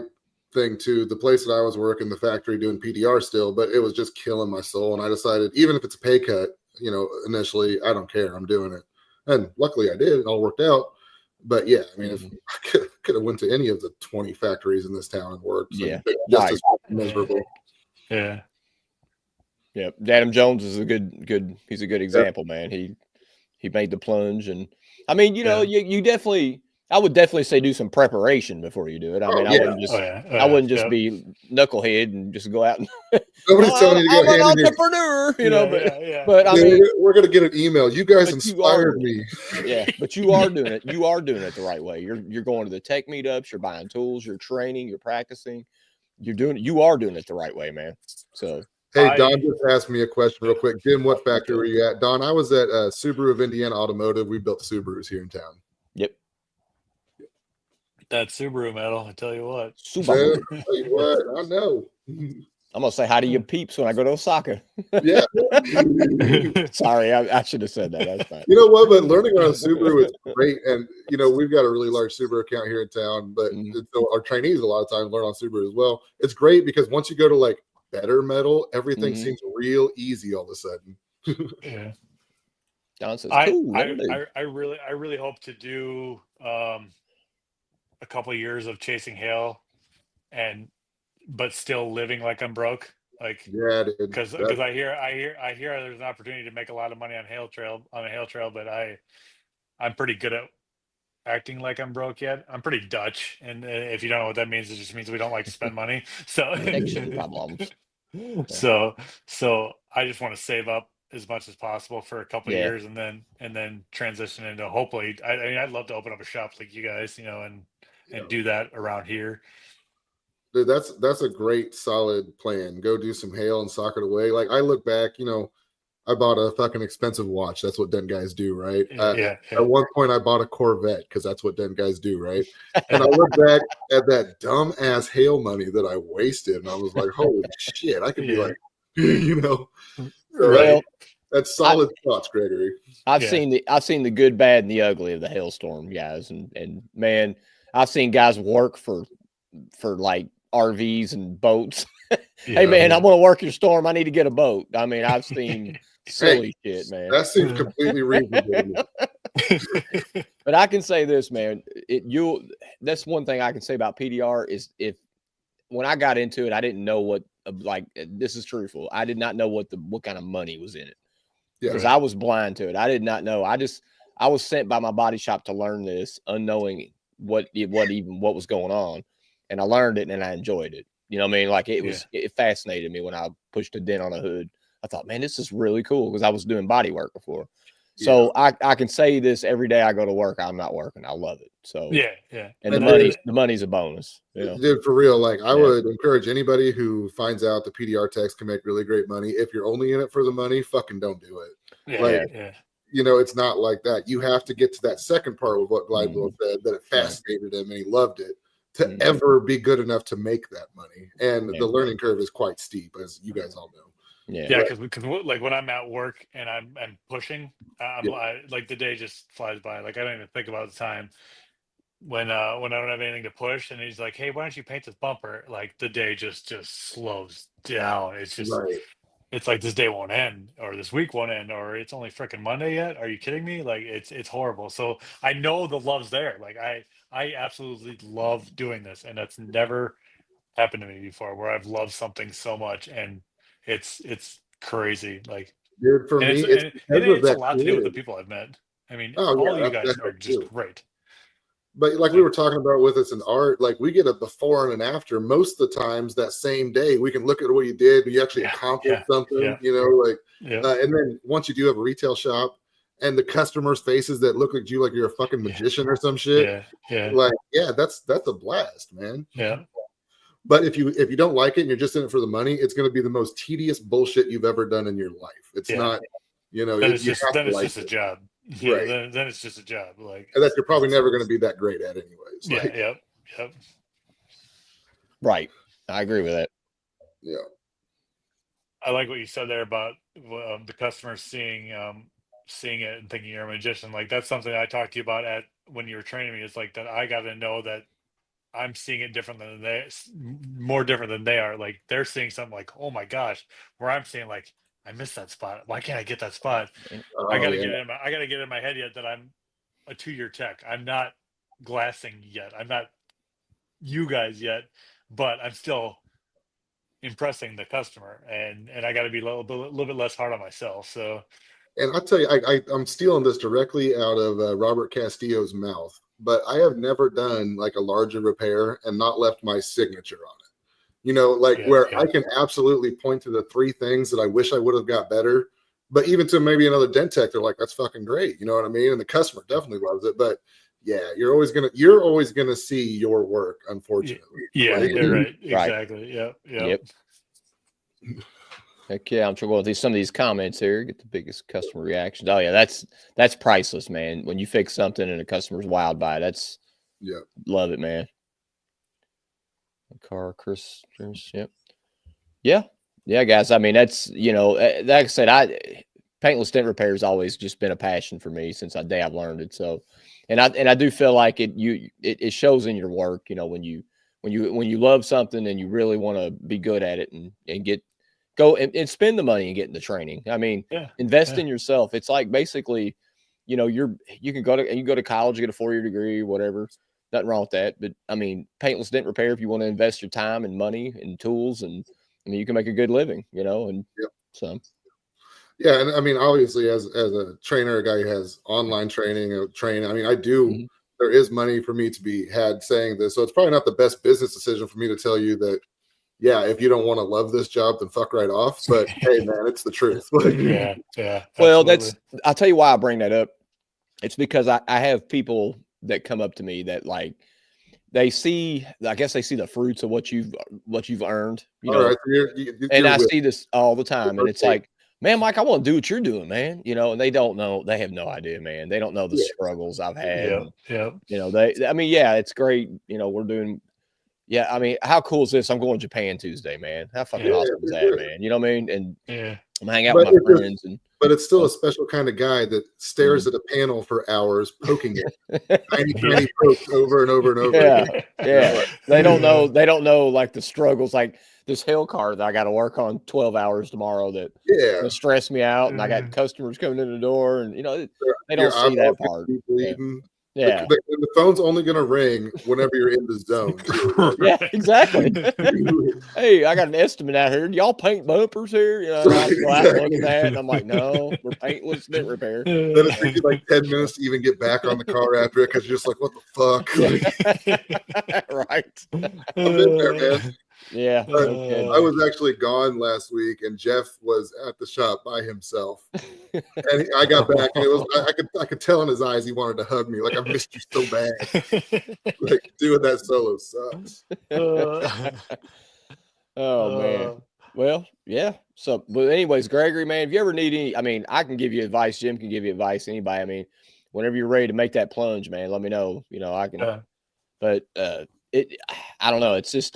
thing too. The place that I was working, the factory, doing PDR still, but it was just killing my soul. And I decided, even if it's a pay cut, initially, I don't care. I'm doing it. And luckily I did. It all worked out. But yeah, I mean, if I could have went to any of the 20 factories in this town and worked, just as miserable. Yeah. Yeah. Adam Jones is he's a good example, man. He made the plunge. And I mean, you definitely, I would definitely say do some preparation before you do it. I mean, I wouldn't just I wouldn't just be knucklehead and just go out and Nobody's telling you to go I'm an hand in your entrepreneur, you know, but I Dude, mean, we're gonna get an email. You guys inspired me. Yeah, but you are doing it. You are doing it the right way. You're going to the tech meetups, you're buying tools, you're training, you're practicing. You are doing it the right way, man. So hey, Don just asked me a question real quick. Jim, what factory were you at? Don, I was at Subaru of Indiana Automotive. We built Subarus here in town. Yep. That Subaru metal, I tell you what. Subaru. I tell you what, I know. I'm gonna say hi to your peeps when I go to Osaka. Yeah. Sorry, I should have said that. That's not. You know what? But learning on a Subaru is great, and you know we've got a really large Subaru account here in town. But so our trainees a lot of times learn on Subaru as well. It's great because once you go to like better metal, everything seems real easy all of a sudden. Yeah. John says, "Cool." I really hope to do a couple of years of chasing hail, but still living like I'm broke. Like, yeah, because I hear there's an opportunity to make a lot of money on a hail trail, but I'm pretty good at acting like I'm broke yet. I'm pretty Dutch, and if you don't know what that means, it just means we don't like to spend money. So connection problems. So I just want to save up as much as possible for a couple of years, and then transition into hopefully. I mean, I'd love to open up a shop like you guys, you know, and do that around here. Dude, that's a great solid plan. Go do some hail and sock it away. Like I look back, you know, I bought a fucking expensive watch. That's what dent guys do, right? At one point, I bought a Corvette because that's what dent guys do, right? And I look back at that dumb ass hail money that I wasted, and I was like, "Holy shit! I could be like, you know, well, that's solid thoughts, Gregory." I've seen the good, bad, and the ugly of the hailstorm, guys, and man, I've seen guys work for like RVs and boats. Hey man, I want to work your storm. I need to get a boat. I mean, I've seen silly shit, man. That seems completely reasonable. But I can say this, man. That's one thing I can say about PDR is when I got into it, I didn't know what this is truthful. I did not know what kind of money was in it because I was blind to it. I did not know. I was sent by my body shop to learn this, unknowing what was going on, and I learned it and I enjoyed it. You know what I mean? Like it fascinated me when I pushed a dent on a hood. I thought, man, this is really cool because I was doing body work before. So I can say this every day I go to work. I'm not working. I love it. So yeah. And the money's a bonus. You know? Dude, for real. Like I would encourage anybody who finds out the PDR techs can make really great money. If you're only in it for the money, fucking don't do it. You know, it's not like that. You have to get to that second part of what Glidewell said, that it fascinated him and he loved it to ever be good enough to make that money. And the learning curve is quite steep, as you guys all know. Because like when I'm at work and I'm pushing, like the day just flies by. Like I don't even think about the time when I don't have anything to push. And he's like, "Hey, why don't you paint this bumper?" Like the day just slows down. It's just it's like this day won't end, or this week won't end, or it's only freaking Monday yet. Are you kidding me? Like it's horrible. So I know the love's there. Like I absolutely love doing this, and that's never happened to me before where I've loved something so much and it's crazy. Like, dude, for me, it's a lot to do with the people I've met. I mean, all you guys are just great. But like we were talking about with us in art, like we get a before and an after. Most of the times that same day, we can look at what you did, but you actually accomplished something, you know, and then once you do have a retail shop and the customers' faces that look like you're a fucking magician or some shit. That's a blast, man. But if you don't like it and you're just in it for the money, it's going to be the most tedious bullshit you've ever done in your life. It's not, you know, then it's just a job. Then it's just a job. Like, and that you're probably never going to be that great at anyways. Yep. Right. I agree with that. Yeah. I like what you said there about the customers seeing it and thinking you're a magician. Like that's something I talked to you about when you were training me. It's like that I got to know that I'm seeing it different than more different than they are. Like they're seeing something like, oh my gosh, where I'm seeing like, I missed that spot. Why can't I get that spot? I gotta get it in my head yet that I'm a 2-year tech. I'm not glassing yet. I'm not you guys yet, but I'm still impressing the customer, and I got to be a little bit less hard on myself. So, and I'll tell you, I'm stealing this directly out of Robert Castillo's mouth. but I have never done like a larger repair and not left my signature on it. You know, like where I can absolutely point to the 3 things that I wish I would have got better. But even to maybe another dent tech, they're like, that's fucking great. You know what I mean? And the customer definitely loves it. But yeah, you're always gonna see your work, unfortunately. Yeah, Like, you're right. Exactly. Yep. Heck yeah, I'm trying to go through some of these comments here, get the biggest customer reactions. Oh yeah, that's priceless, man. When you fix something and the customer's wowed by it, love it, man. Car, Chris, yep. Yeah, guys. I mean, that's, you know, like I said, paintless dent repair has always just been a passion for me since the day I've learned it. So, and I do feel like it shows in your work, you know, when you love something and you really want to be good at it and go and spend the money and get in the training. I mean, invest in yourself. It's like basically, you know, you can go to college, get a 4-year degree, whatever. Nothing wrong with that. But I mean, paintless dent repair, if you want to invest your time and money and tools, and I mean, you can make a good living, you know, and so. Yeah, and I mean, obviously, as a trainer, a guy who has online training, I mean, I do. There is money for me to be had saying this, so it's probably not the best business decision for me to tell you that. Yeah, if you don't want to love this job, then fuck right off. But hey, man, it's the truth. Yeah. Well, I'll tell you why I bring that up. It's because I have people that come up to me that like I guess they see the fruits of what you've earned, you know. Right, and I see this all the time, and it's like, man, Mike, I want to do what you're doing, man. You know, and they don't know, they have no idea, man. They don't know the struggles I've had. Yeah. You know, I mean, yeah, it's great. You know, we're doing. Yeah, I mean, how cool is this? I'm going to Japan Tuesday, man. How fucking awesome is that, man? You know what I mean? And I'm hanging out with my friends. But it's still a special kind of guy that stares at a panel for hours, poking it, tiny pokes over and over and over. Yeah. They don't know. They don't know like the struggles, like this hill car that I got to work on 12 hours tomorrow. That will stress me out, and I got customers coming in the door, and you know they don't see that part. Yeah. The phone's only going to ring whenever you're in the zone. Yeah, exactly. Hey, I got an estimate out here. Do y'all paint bumpers here? You know, and I go out and look at that, and I'm like, no, we're paintless dent repair. Then it takes you like 10 minutes to even get back on the car after it because you're just like, what the fuck? Right. I'm in there, man. Yeah. I was actually gone last week, and Jeff was at the shop by himself. And I got back, and it was I could tell in his eyes he wanted to hug me. Like, I missed you so bad. Like, doing that solo sucks. Oh man. Well, yeah. So, but anyways, Gregory, man, if you ever need any, I mean, I can give you advice. Jim can give you advice. Anybody. I mean, whenever you're ready to make that plunge, man, let me know. You know, I can. But I don't know. It's just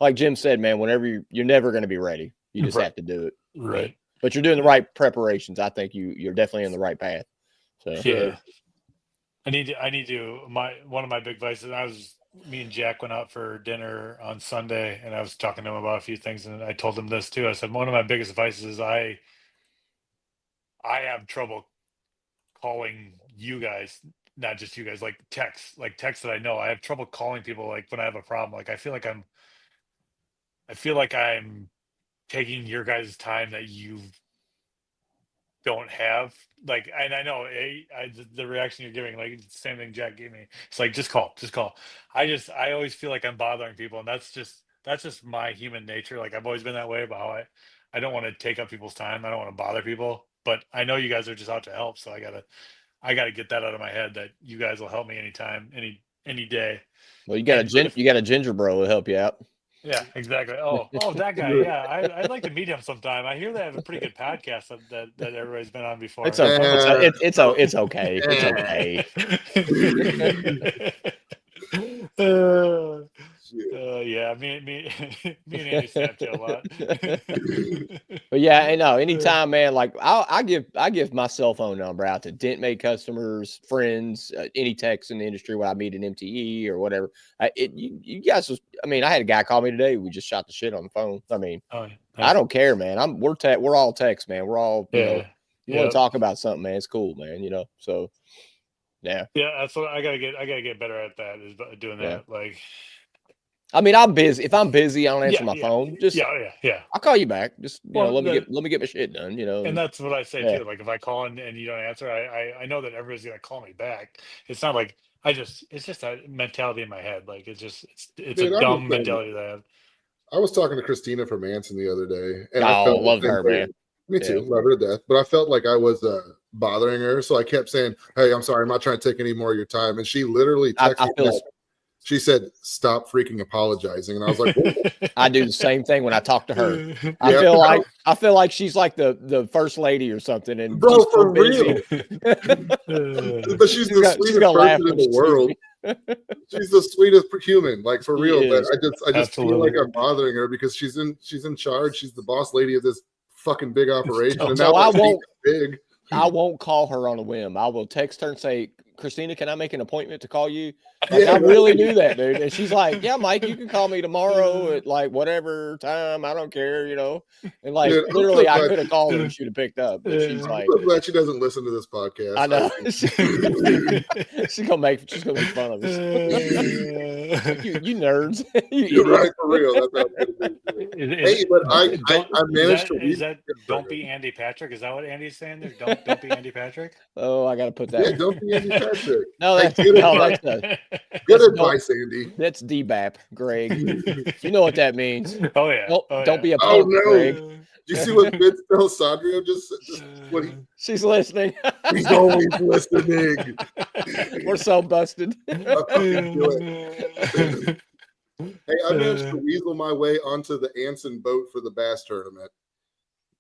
like Jim said, man. Whenever you're never going to be ready. You just have to do it. Right. But you're doing the right preparations. I think you're definitely in the right path. So yeah. I need to one of my big vices. Me and Jack went out for dinner on Sunday, and I was talking to him about a few things, and I told him this too. I said, one of my biggest vices is I have trouble calling you guys, not just you guys, like texts that I know. I have trouble calling people like when I have a problem. Like I feel like I'm taking your guys' time that you don't have, like, and I know the reaction you're giving, like the same thing Jack gave me. It's like, just call. I always feel like I'm bothering people, and that's just my human nature. Like I've always been that way about how I don't want to take up people's time. I don't want to bother people, but I know you guys are just out to help. So I gotta get that out of my head that you guys will help me anytime, any day. Well, you got a ginger bro will help you out. Yeah, exactly. Oh, that guy. Yeah, I'd like to meet him sometime. I hear they have a pretty good podcast that everybody's been on before. It's okay. It's okay. Yeah, me and Andy Snapchat a lot. But yeah, I know. Anytime, man. Like I give my cell phone number out to dent made customers, friends, any techs in the industry when I meet an MTE or whatever. You guys, I mean, I had a guy call me today. We just shot the shit on the phone. I mean, I don't care, man. We're all techs, man. We're all you know. You want to talk about something, man? It's cool, man. You know, so yeah. Yeah, that's what I gotta get better at. That is doing that. Like, I mean, I'm busy. If I'm busy, I don't answer my phone. Just yeah. I'll call you back. Just Well, let me get my shit done. and that's what I say yeah. too. Like if I call and you don't answer, I know that everybody's gonna call me back. It's not like it's just a mentality in my head. Like it's Dude, a dumb mentality that I have. I was talking to Christina from Anson the other day, and I Oh, felt love the same her, way. man. Me too, love her to death. But I felt like I was bothering her, so I kept saying, "Hey, I'm sorry, I'm not trying to take any more of your time." And she literally texted me back. She said, "Stop freaking apologizing," and I was like, "I do the same thing when I talk to her. I feel like she's like the first lady or something." And bro, she's for busy. real. But she's the sweetest person in the world. She's the sweetest human, like for real. But I just feel like I'm bothering her because she's in charge. She's the boss lady of this fucking big operation. And so now I won't call her on a whim. I will text her and say, "Christina, can I make an appointment to call you?" Like, I really do that, dude. And she's like, "Yeah, Mike, you can call me tomorrow at like whatever time. I don't care, you know." And like, dude, literally, I could have called her and she'd have picked up. But she's like, I'm glad she doesn't listen to this podcast. I know. she's gonna make fun of us. you nerds. You're right, for real. That's how hey, but I managed to. Is that don't be Andy Patrick? Is that what Andy's saying there? Don't be Andy Patrick. Oh, I got to put that. Yeah, don't be Andy Patrick. No, that's good advice, Andy. That's DBAP, Greg. You know what that means. Oh yeah. Don't be a punk, Greg. Do you see what Vince tells Sandrio? Just what she's listening. He's always listening. We're so busted. Hey, I managed to weasel my way onto the Anson boat for the bass tournament.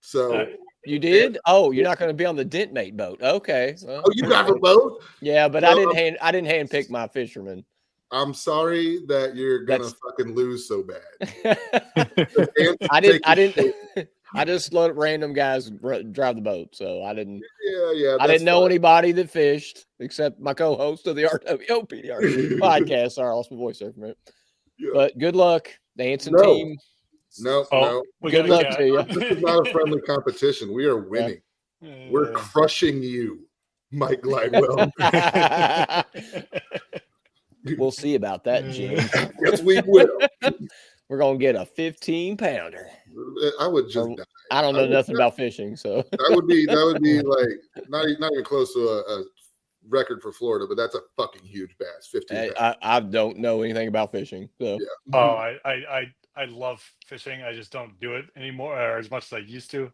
So you did? Oh, you're not going to be on the Dent Mate boat. Okay. Well, you got the boat? Yeah, but I didn't handpick my fisherman. I'm sorry that you're gonna fucking lose so bad. I didn't. I just let random guys drive the boat, so I didn't. Yeah. I didn't know anybody that fished except my co-host of the R.W.O. PDR podcast. Sorry, I lost my voice there for a minute. Yeah. But good luck, the Anson team. No. Good luck to you. This is not a friendly competition. We are winning. Yeah. We're crushing you, Mike Glidewell. We'll see about that, Jim. Yes, we will. We're gonna get a 15-pounder. I would just die. I don't know nothing about fishing, so that would be like not even close to a record for Florida, but that's a fucking huge bass. 15. I don't know anything about fishing, so yeah. Oh, I love fishing. I just don't do it anymore, or as much as I used to.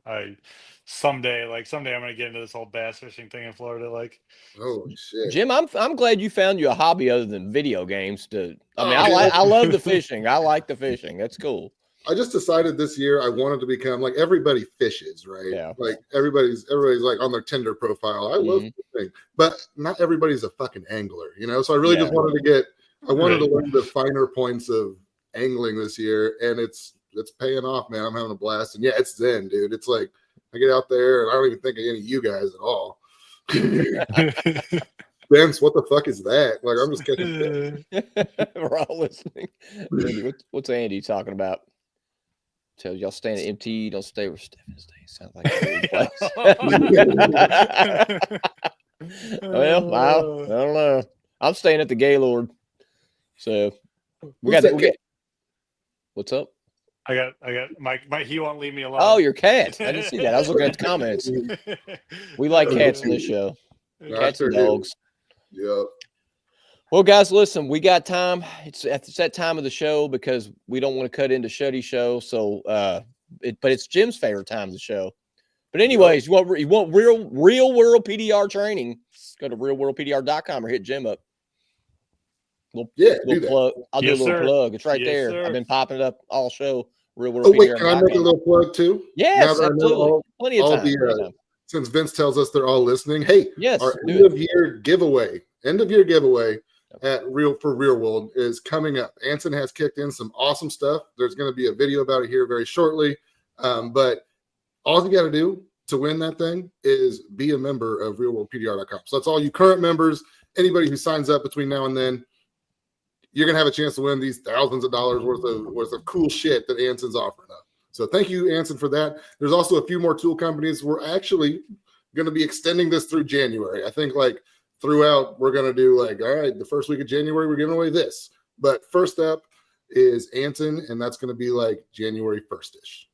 Someday I'm gonna get into this whole bass fishing thing in Florida. Like, oh shit, Jim, I'm glad you found you a hobby other than video games. I love the fishing. I like the fishing. That's cool. I just decided this year I wanted to become like everybody fishes, right? Yeah. Like everybody's like on their Tinder profile. I love fishing, but not everybody's a fucking angler, you know. So I really just wanted to learn the finer points of angling this year, and it's paying off, man. I'm having a blast, and it's zen, dude. It's like I get out there and I don't even think of any of you guys at all. Vince, what the fuck is that? Like, I'm just catching fish. We're all listening. Andy, what's Andy talking about? Tell y'all staying at MT, don't stay where Stephen stays. Sounds like a weird place. Well, I don't know. I'm staying at the Gaylord. So what's up? I got Mike. He won't leave me alone. Oh, your cat. I didn't see that. I was looking at the comments. We like cats in this show. Cats and dogs. Yep. Well, guys, listen, we got time. It's that time of the show because we don't want to cut into Shuddy show. So, but it's Jim's favorite time of the show. But anyways, you want real world PDR training? Go to realworldpdr.com or hit Jim up. I'll do a little plug. It's right there. Sir. I've been popping it up all show. Real world. PDR. Can I make a little plug too? Yes, absolutely. Plenty of time. Since Vince tells us they're all listening, hey, yes, our end of year giveaway at Real World is coming up. Anson has kicked in some awesome stuff. There's going to be a video about it here very shortly. But all you got to do to win that thing is be a member of realworldpdr.com. So that's all you current members. Anybody who signs up between now and then, you're going to have a chance to win these thousands of dollars worth of cool shit that Anson's offering up. So thank you, Anson, for that. There's also a few more tool companies. We're actually going to be extending this through January. I think throughout, we're going to do all right, the first week of January, we're giving away this. But first up, is Anton, and that's going to be like January 1st-ish.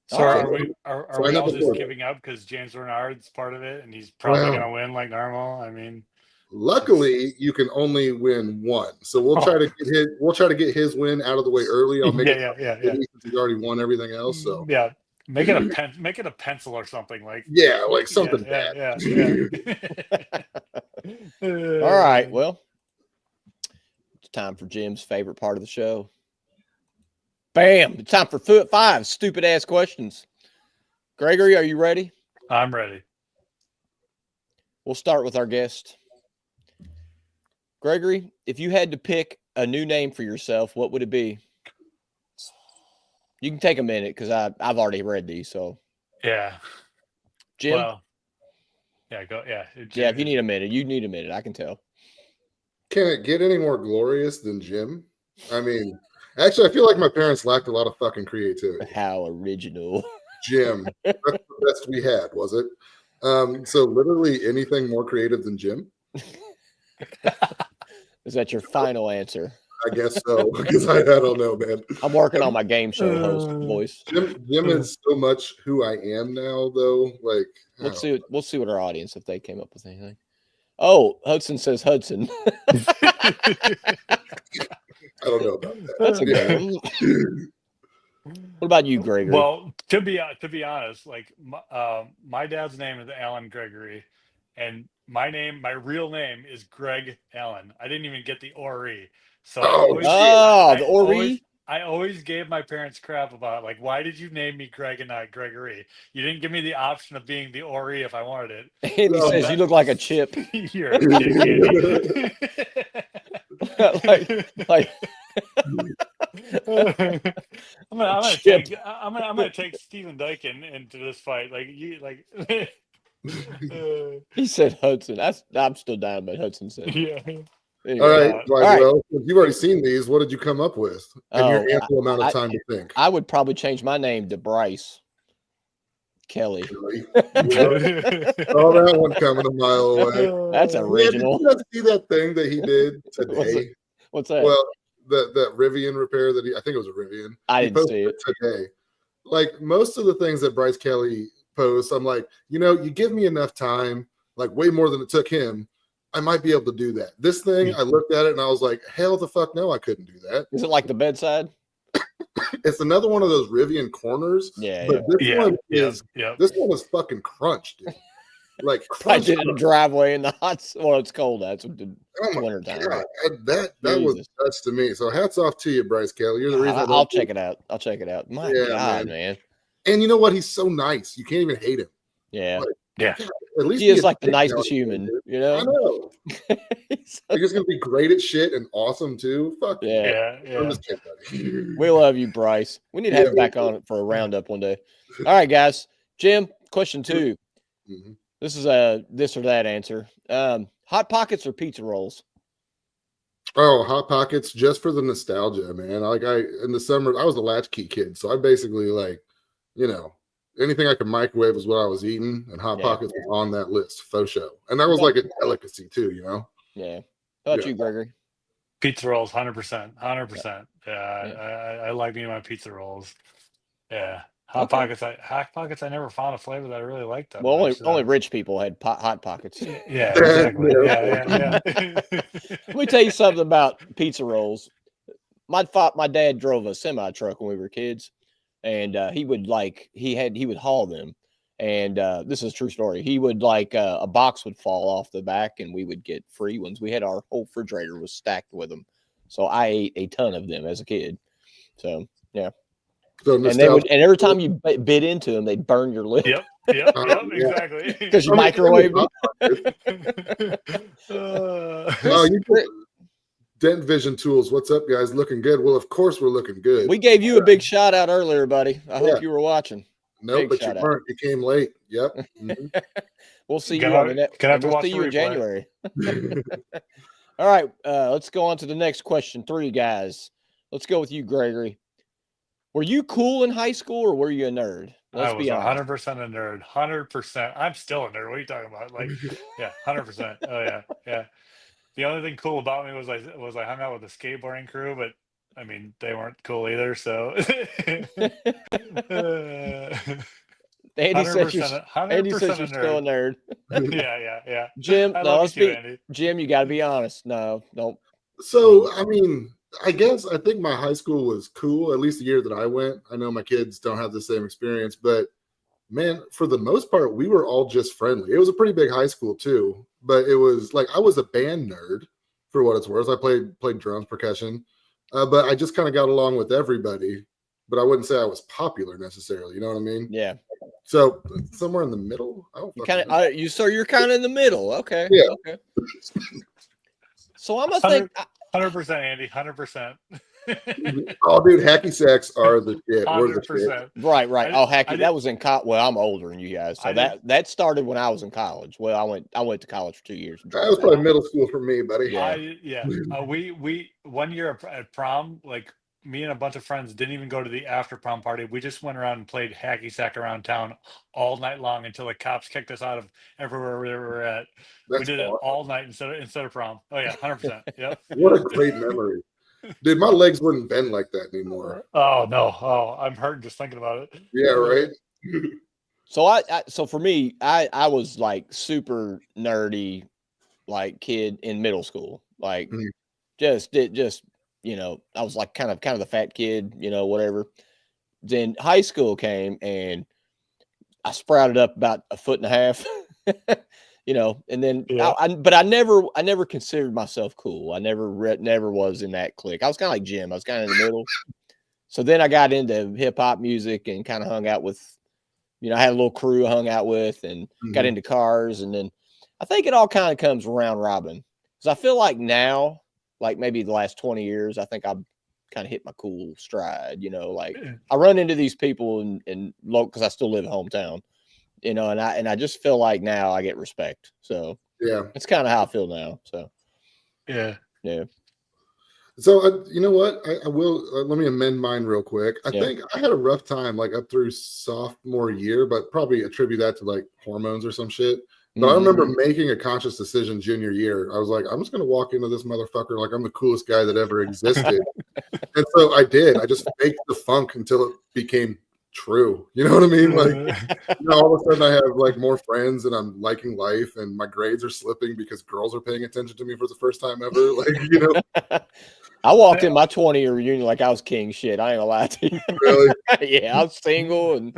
So All are right. we are So I we know all just before. giving up because James Bernard's part of it and he's probably Well, gonna win like normal? I mean, luckily, you can only win one, so we'll try to get his win out of the way early. I'll make yeah, it yeah. since he's already won everything else. So Yeah, make it a pencil or something like. yeah, like something Yeah. All right. Well, it's time for Jim's favorite part of the show. Bam! It's time for 5 stupid ass questions. Gregory, are you ready? I'm ready. We'll start with our guest. Gregory, if you had to pick a new name for yourself, what would it be? You can take a minute because I've already read these. So Yeah. Jim? Well, yeah, go. Yeah. Yeah, if you need a minute, you need a minute. I can tell. can it get any more glorious than Jim? I mean, actually, I feel like my parents lacked a lot of fucking creativity. How original. Jim, that's the best we had, was it? So literally anything more creative than Jim? Is that your final answer? I guess so, because I don't know, man. I'm working on my game show host voice. Jim is so much who I am now, though. Like, We'll see what our audience, if they came up with anything. Oh, Hudson says Hudson. I don't know about that. That's a good one. What about you, Gregory? Well, to be honest, like my dad's name is Alan Gregory, and my real name is Greg Allen. I didn't even get the Ori. So the Ori. I always gave my parents crap about like, why did you name me Greg and not Gregory? You didn't give me the option of being the Ori if I wanted it. And he says you look like a chip. You're a dick, like I'm gonna take Steven Dyken into this fight. Like you, like. He said Hudson. I'm still down, but Hudson said. Yeah. Anyway, all right, Glidewell, you've already seen these. What did you come up with in your ample amount of time to think? I would probably change my name to Bryce Kelly. Saw that one coming a mile away. That's original. Did you see that thing that he did today? What's that? Well, that Rivian repair that I think it was a Rivian. I didn't see it today. Like most of the things that Bryce Kelly posts, I'm like, you give me enough time, like way more than it took him, I might be able to do that. This thing, I looked at it and I was like, hell the fuck no, I couldn't do that. Is it like the bedside? It's another one of those Rivian corners. Yeah. But this one is fucking crunched, dude. Like I did in the driveway in the hot. Well, it's cold. That's the winter time. God, that was nuts to me. So hats off to you,Ryce Kelly. You're the reason. I'll check it out. My God, man. And you know what? He's so nice. You can't even hate him. Yeah. Yeah. At least he is like the nicest human, you know? I know. He's just going to be great at shit and awesome too. Fuck yeah. I'm just kidding, we love you, Bryce. We need to have you back on for a roundup one day. All right, guys. Jim, question 2. Mm-hmm. This is a this or that answer. Hot Pockets or pizza rolls? Oh, Hot Pockets just for the nostalgia, man. Like in the summer, I was a latchkey kid, so I basically like, anything I could microwave was what I was eating, and Hot Pockets was on that list, faux show. And that was like a delicacy too, Yeah. How about you, Gregory? Pizza rolls, 100%. 100%. Yeah. I like me my pizza rolls. Yeah. Hot Pockets, I never found a flavor that I really liked. That much, only rich people had Hot Pockets. Yeah, exactly. Yeah. Let me tell you something about pizza rolls. My dad drove a semi truck when we were kids, and he would haul them. And this is a true story. He would a box would fall off the back, and we would get free ones. We had our whole refrigerator was stacked with them, so I ate a ton of them as a kid. So yeah. So and every time you bit into them, they'd burn your lip. Yep, exactly. Because you microwave them. Dent Vision Tools, what's up, guys? Looking good. Well, of course we're looking good. We gave you a big shout out earlier, buddy. I hope you were watching. Nope, but you weren't. You came late. Yep. Mm-hmm. We'll see you on the we'll see you in January. All right, let's go on to the next question. 3 guys. Let's go with you, Gregory. Were you cool in high school or were you a nerd? I was 100% a nerd. 100%. I'm still a nerd. What are you talking about? Like, yeah, 100%. Oh yeah. The only thing cool about me was I hung out with the skateboarding crew, but I mean, they weren't cool either. So, Andy says you're 100% a still a nerd. nerd. Yeah. Jim, I no, love you let's too, be Andy. Jim. You got to be honest. No, don't. So, I mean, I think my high school was cool, at least the year that I went. I know my kids don't have the same experience, but man, for the most part, we were all just friendly. It was a pretty big high school too, but it was like I was a band nerd for what it's worth. I played drums, percussion, but I just kind of got along with everybody. But I wouldn't say I was popular necessarily. You know what I mean? Yeah. So somewhere in the middle. I don't You fucking kind know. of so you're kind of in the middle. Okay. Yeah. Okay. So I'm gonna think 100%, Andy. 100%. Oh, dude, hacky sacks are the shit. We're the shit. 100%. right. Oh, hacky. did- That was in college. Well, I'm older than you guys, so I did- that started when I was in college. Well, I went to college for 2 years. That was probably middle school for me, buddy. Yeah. We 1 year at prom, like me and a bunch of friends didn't even go to the after prom party. We just went around and played hacky sack around town all night long until the cops kicked us out of everywhere we were at. That's we did awesome. it all night instead of prom. Oh yeah, 100%. Yep. What a great memory. Dude, my legs wouldn't bend like that anymore. Oh no. Oh, I'm hurting just thinking about it. Yeah, right. So so for me, I was like super nerdy, like kid in middle school, like Mhm. just I was like kind of the fat kid, whatever. Then high school came and I sprouted up about 1.5 feet, and then Yeah. but I never considered myself cool. I never was in that clique. I was kind of like Jim. I was kind of in the middle. So then I got into hip hop music and kind of hung out with, I had a little crew I hung out with and got into cars. And then I think it all kind of comes round robin. Because I feel like now, like maybe the last 20 years, I think I've kind of hit my cool stride, like I run into these people in because I still live in hometown, and I just feel like now I get respect. So yeah, that's kind of how I feel now. So Yeah. So you know what? I will let me amend mine real quick. I think I had a rough time like up through sophomore year, but probably attribute that to like hormones or some shit. But I remember making a conscious decision junior year. I was like, I'm just going to walk into this motherfucker like I'm the coolest guy that ever existed. And so I did. I just faked the funk until it became true. You know what I mean? Like, all of a sudden I have like more friends and I'm liking life and my grades are slipping because girls are paying attention to me for the first time ever. Like, I walked in my 20-year reunion like I was king shit. I ain't gonna lie to you. Really? Yeah, I was single and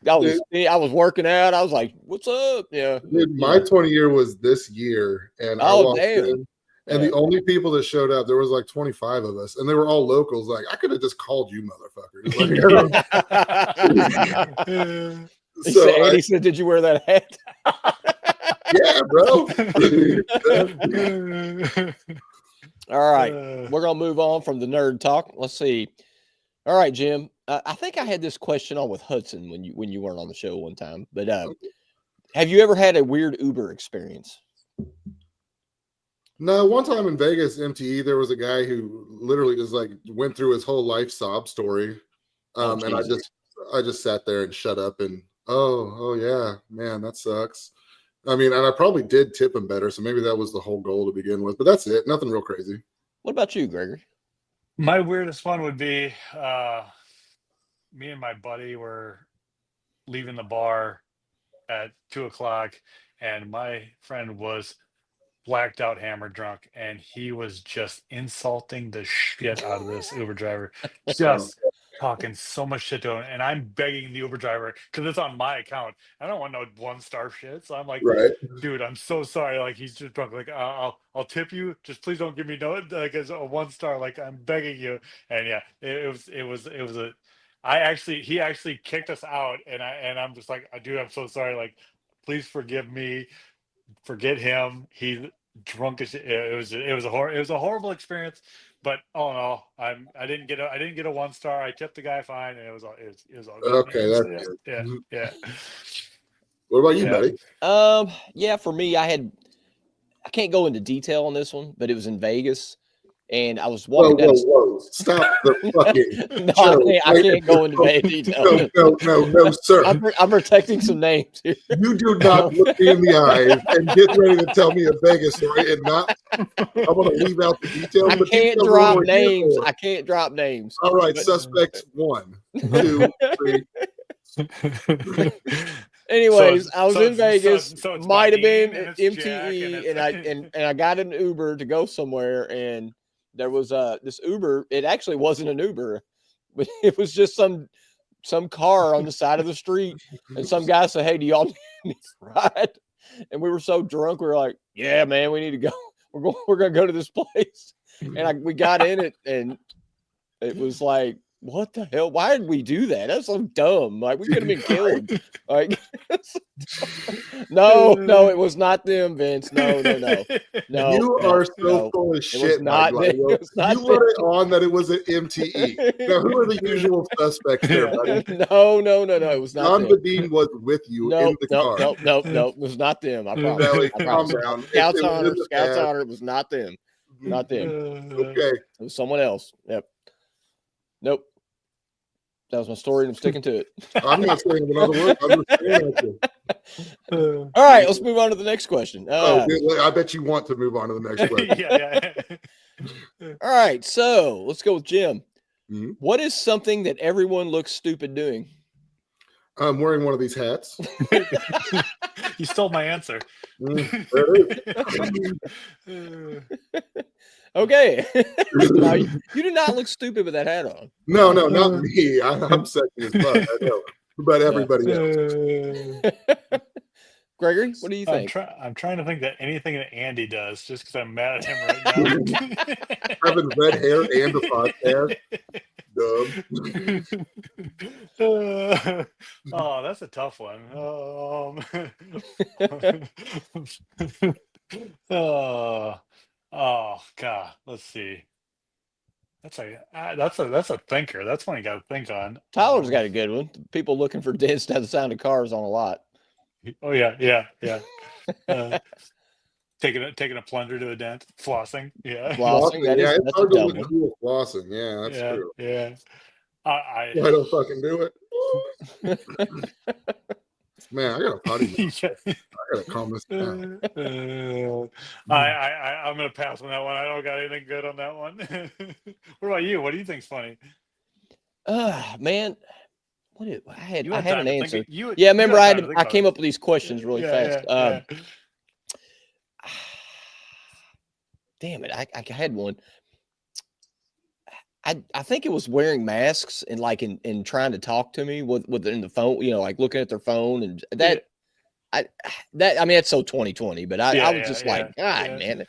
I was working out. I was like, "What's up?" Yeah. Dude, my 20-year was this year, and I walked in, and the only people that showed up, there was like 25 of us, and they were all locals. Like, I could have just called you motherfuckers. Like, so Andy said, "Did you wear that hat?" Yeah, bro. All right, we're gonna move on from the nerd talk. Let's see. All right, Jim. I think I had this question on with Hudson when you weren't on the show one time. But have you ever had a weird Uber experience? No, one time in Vegas, MTE, there was a guy who literally just like went through his whole life sob story, and I just sat there and shut up and oh yeah, man, that sucks. I mean, and I probably did tip him better, so maybe that was the whole goal to begin with. But that's it. Nothing real crazy. What about you, Gregory? My weirdest one would be me and my buddy were leaving the bar at 2:00, and my friend was blacked out, hammered, drunk, and he was just insulting the shit out of this Uber driver, just talking so much shit to him. And I'm begging the Uber driver because it's on my account. I don't want no 1-star shit. So I'm like, dude, I'm so sorry. Like, he's just drunk. Like, I'll tip you. Just please don't give me no like as a 1-star. Like, I'm begging you. And yeah, it was a. He actually kicked us out, and I'm just like, dude, I'm so sorry. Like, please forgive me. Forget him. He drunk as it was a horrible experience. But all in all, I didn't get a 1-star. I tipped the guy fine, and it was all good. Okay, that's good. Yeah. What about you, buddy? Yeah, for me, I can't go into detail on this one, but it was in Vegas, and I was walking down. Whoa! Stop the fucking No, show. I can't go into bad detail. No, sir. I'm protecting some names here. You do not look me in the eyes and get ready to tell me a Vegas story and not. I want to leave out the details. I but can't details are drop what we're here names. for. I can't drop names. All right, but- suspects 1, 2, 3. Anyways, I was in Vegas. so it's might have Dean, been and it's Jack, MTE, and and I got an Uber to go somewhere, and there was this Uber. It actually wasn't an Uber, but it was just some car on the side of the street, and some guy said, "Hey, do y'all need a ride?" And we were so drunk, we were like, "Yeah, man, we need to go. We're gonna go to this place." And we got in it, and it was like, what the hell? Why did we do that? That's so dumb. Like, we could have been killed. Like, no, it was not them, Vince. No. You are so full of shit. Not them. You let it on that it was an MTE. Now, who are the usual suspects there, buddy? No. It was not John them. Badine was with you in the car. No. It was not them. I promise. Nelly, I promise. calm down. Scouts It was honor. in the Scouts past. honor. It was not them. Not them. Okay. It was someone else. Yep. Nope. That was my story, and I'm sticking to it. I'm not saying another word. I'm just saying All right, let's move on to the next question. I bet you want to move on to the next question. yeah. All right, so let's go with Jim. Mhm. What is something that everyone looks stupid doing? I'm wearing one of these hats. You stole my answer. There it is. Okay. Now, you do not look stupid with that hat on. No, not me. I'm sexy as fuck. I know. But everybody else. Gregory, what do you think? I'm trying to think that anything that Andy does, just because I'm mad at him right now. Having red hair and a podcast. Dumb. Oh, that's a tough one. Oh God, let's see. That's a thinker. That's one you got to think on. Tyler's got a good one. People looking for dents to have the sound of cars on a lot. Oh yeah. Taking a plunger to a dent, flossing. Yeah. Flossing, It's that's hard a to dumb look one. cool with flossing. Yeah, that's true. Yeah. I don't fucking do it. Man, I got a potty mouth. I gotta calm this down. I'm gonna pass on that one. I don't got anything good on that one. What about you? What do you think's funny? Man, I had an answer. Yeah, remember I came up with these questions really fast. Yeah. Damn it, I had one. I think it was wearing masks and like in trying to talk to me with in the phone, like looking at their phone, and that I mean that's so 2020, but I was just like, God, man, it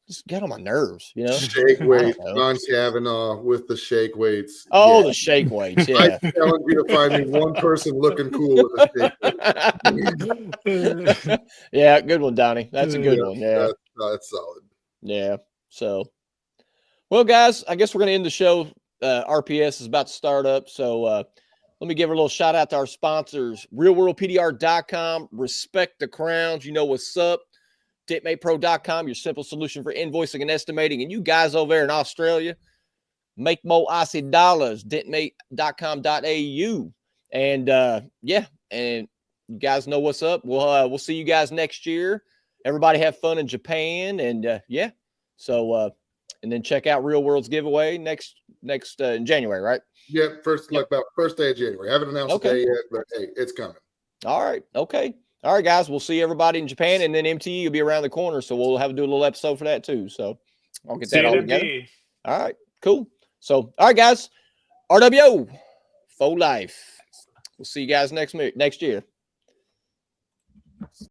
just got on my nerves, Shake weights, John Kavanaugh with the shake weights. Oh, the shake weights, yeah. I challenge you to find me one person looking cool with a shake weight. Yeah, good one, Donnie. That's a good one. Yeah, that's solid. Yeah. So, well, guys, I guess we're going to end the show. RPS is about to start up. So let me give a little shout out to our sponsors, realworldpdr.com, Respect the Crowns. You know what's up. DentMatePro.com, your simple solution for invoicing and estimating. And you guys over there in Australia, make more Aussie dollars, dentmate.com.au. And and you guys know what's up. We'll see you guys next year. Everybody have fun in Japan. And so and then check out Real World's giveaway next in January, right? Yeah, about first day of January. I haven't announced the day yet, but hey, it's coming. All right. Okay. All right, guys. We'll see everybody in Japan, and then MTE will be around the corner, so we'll have to do a little episode for that too. So I'll get that all together. All right. Cool. So, all right, guys. R.W.O. for life. We'll see you guys next year.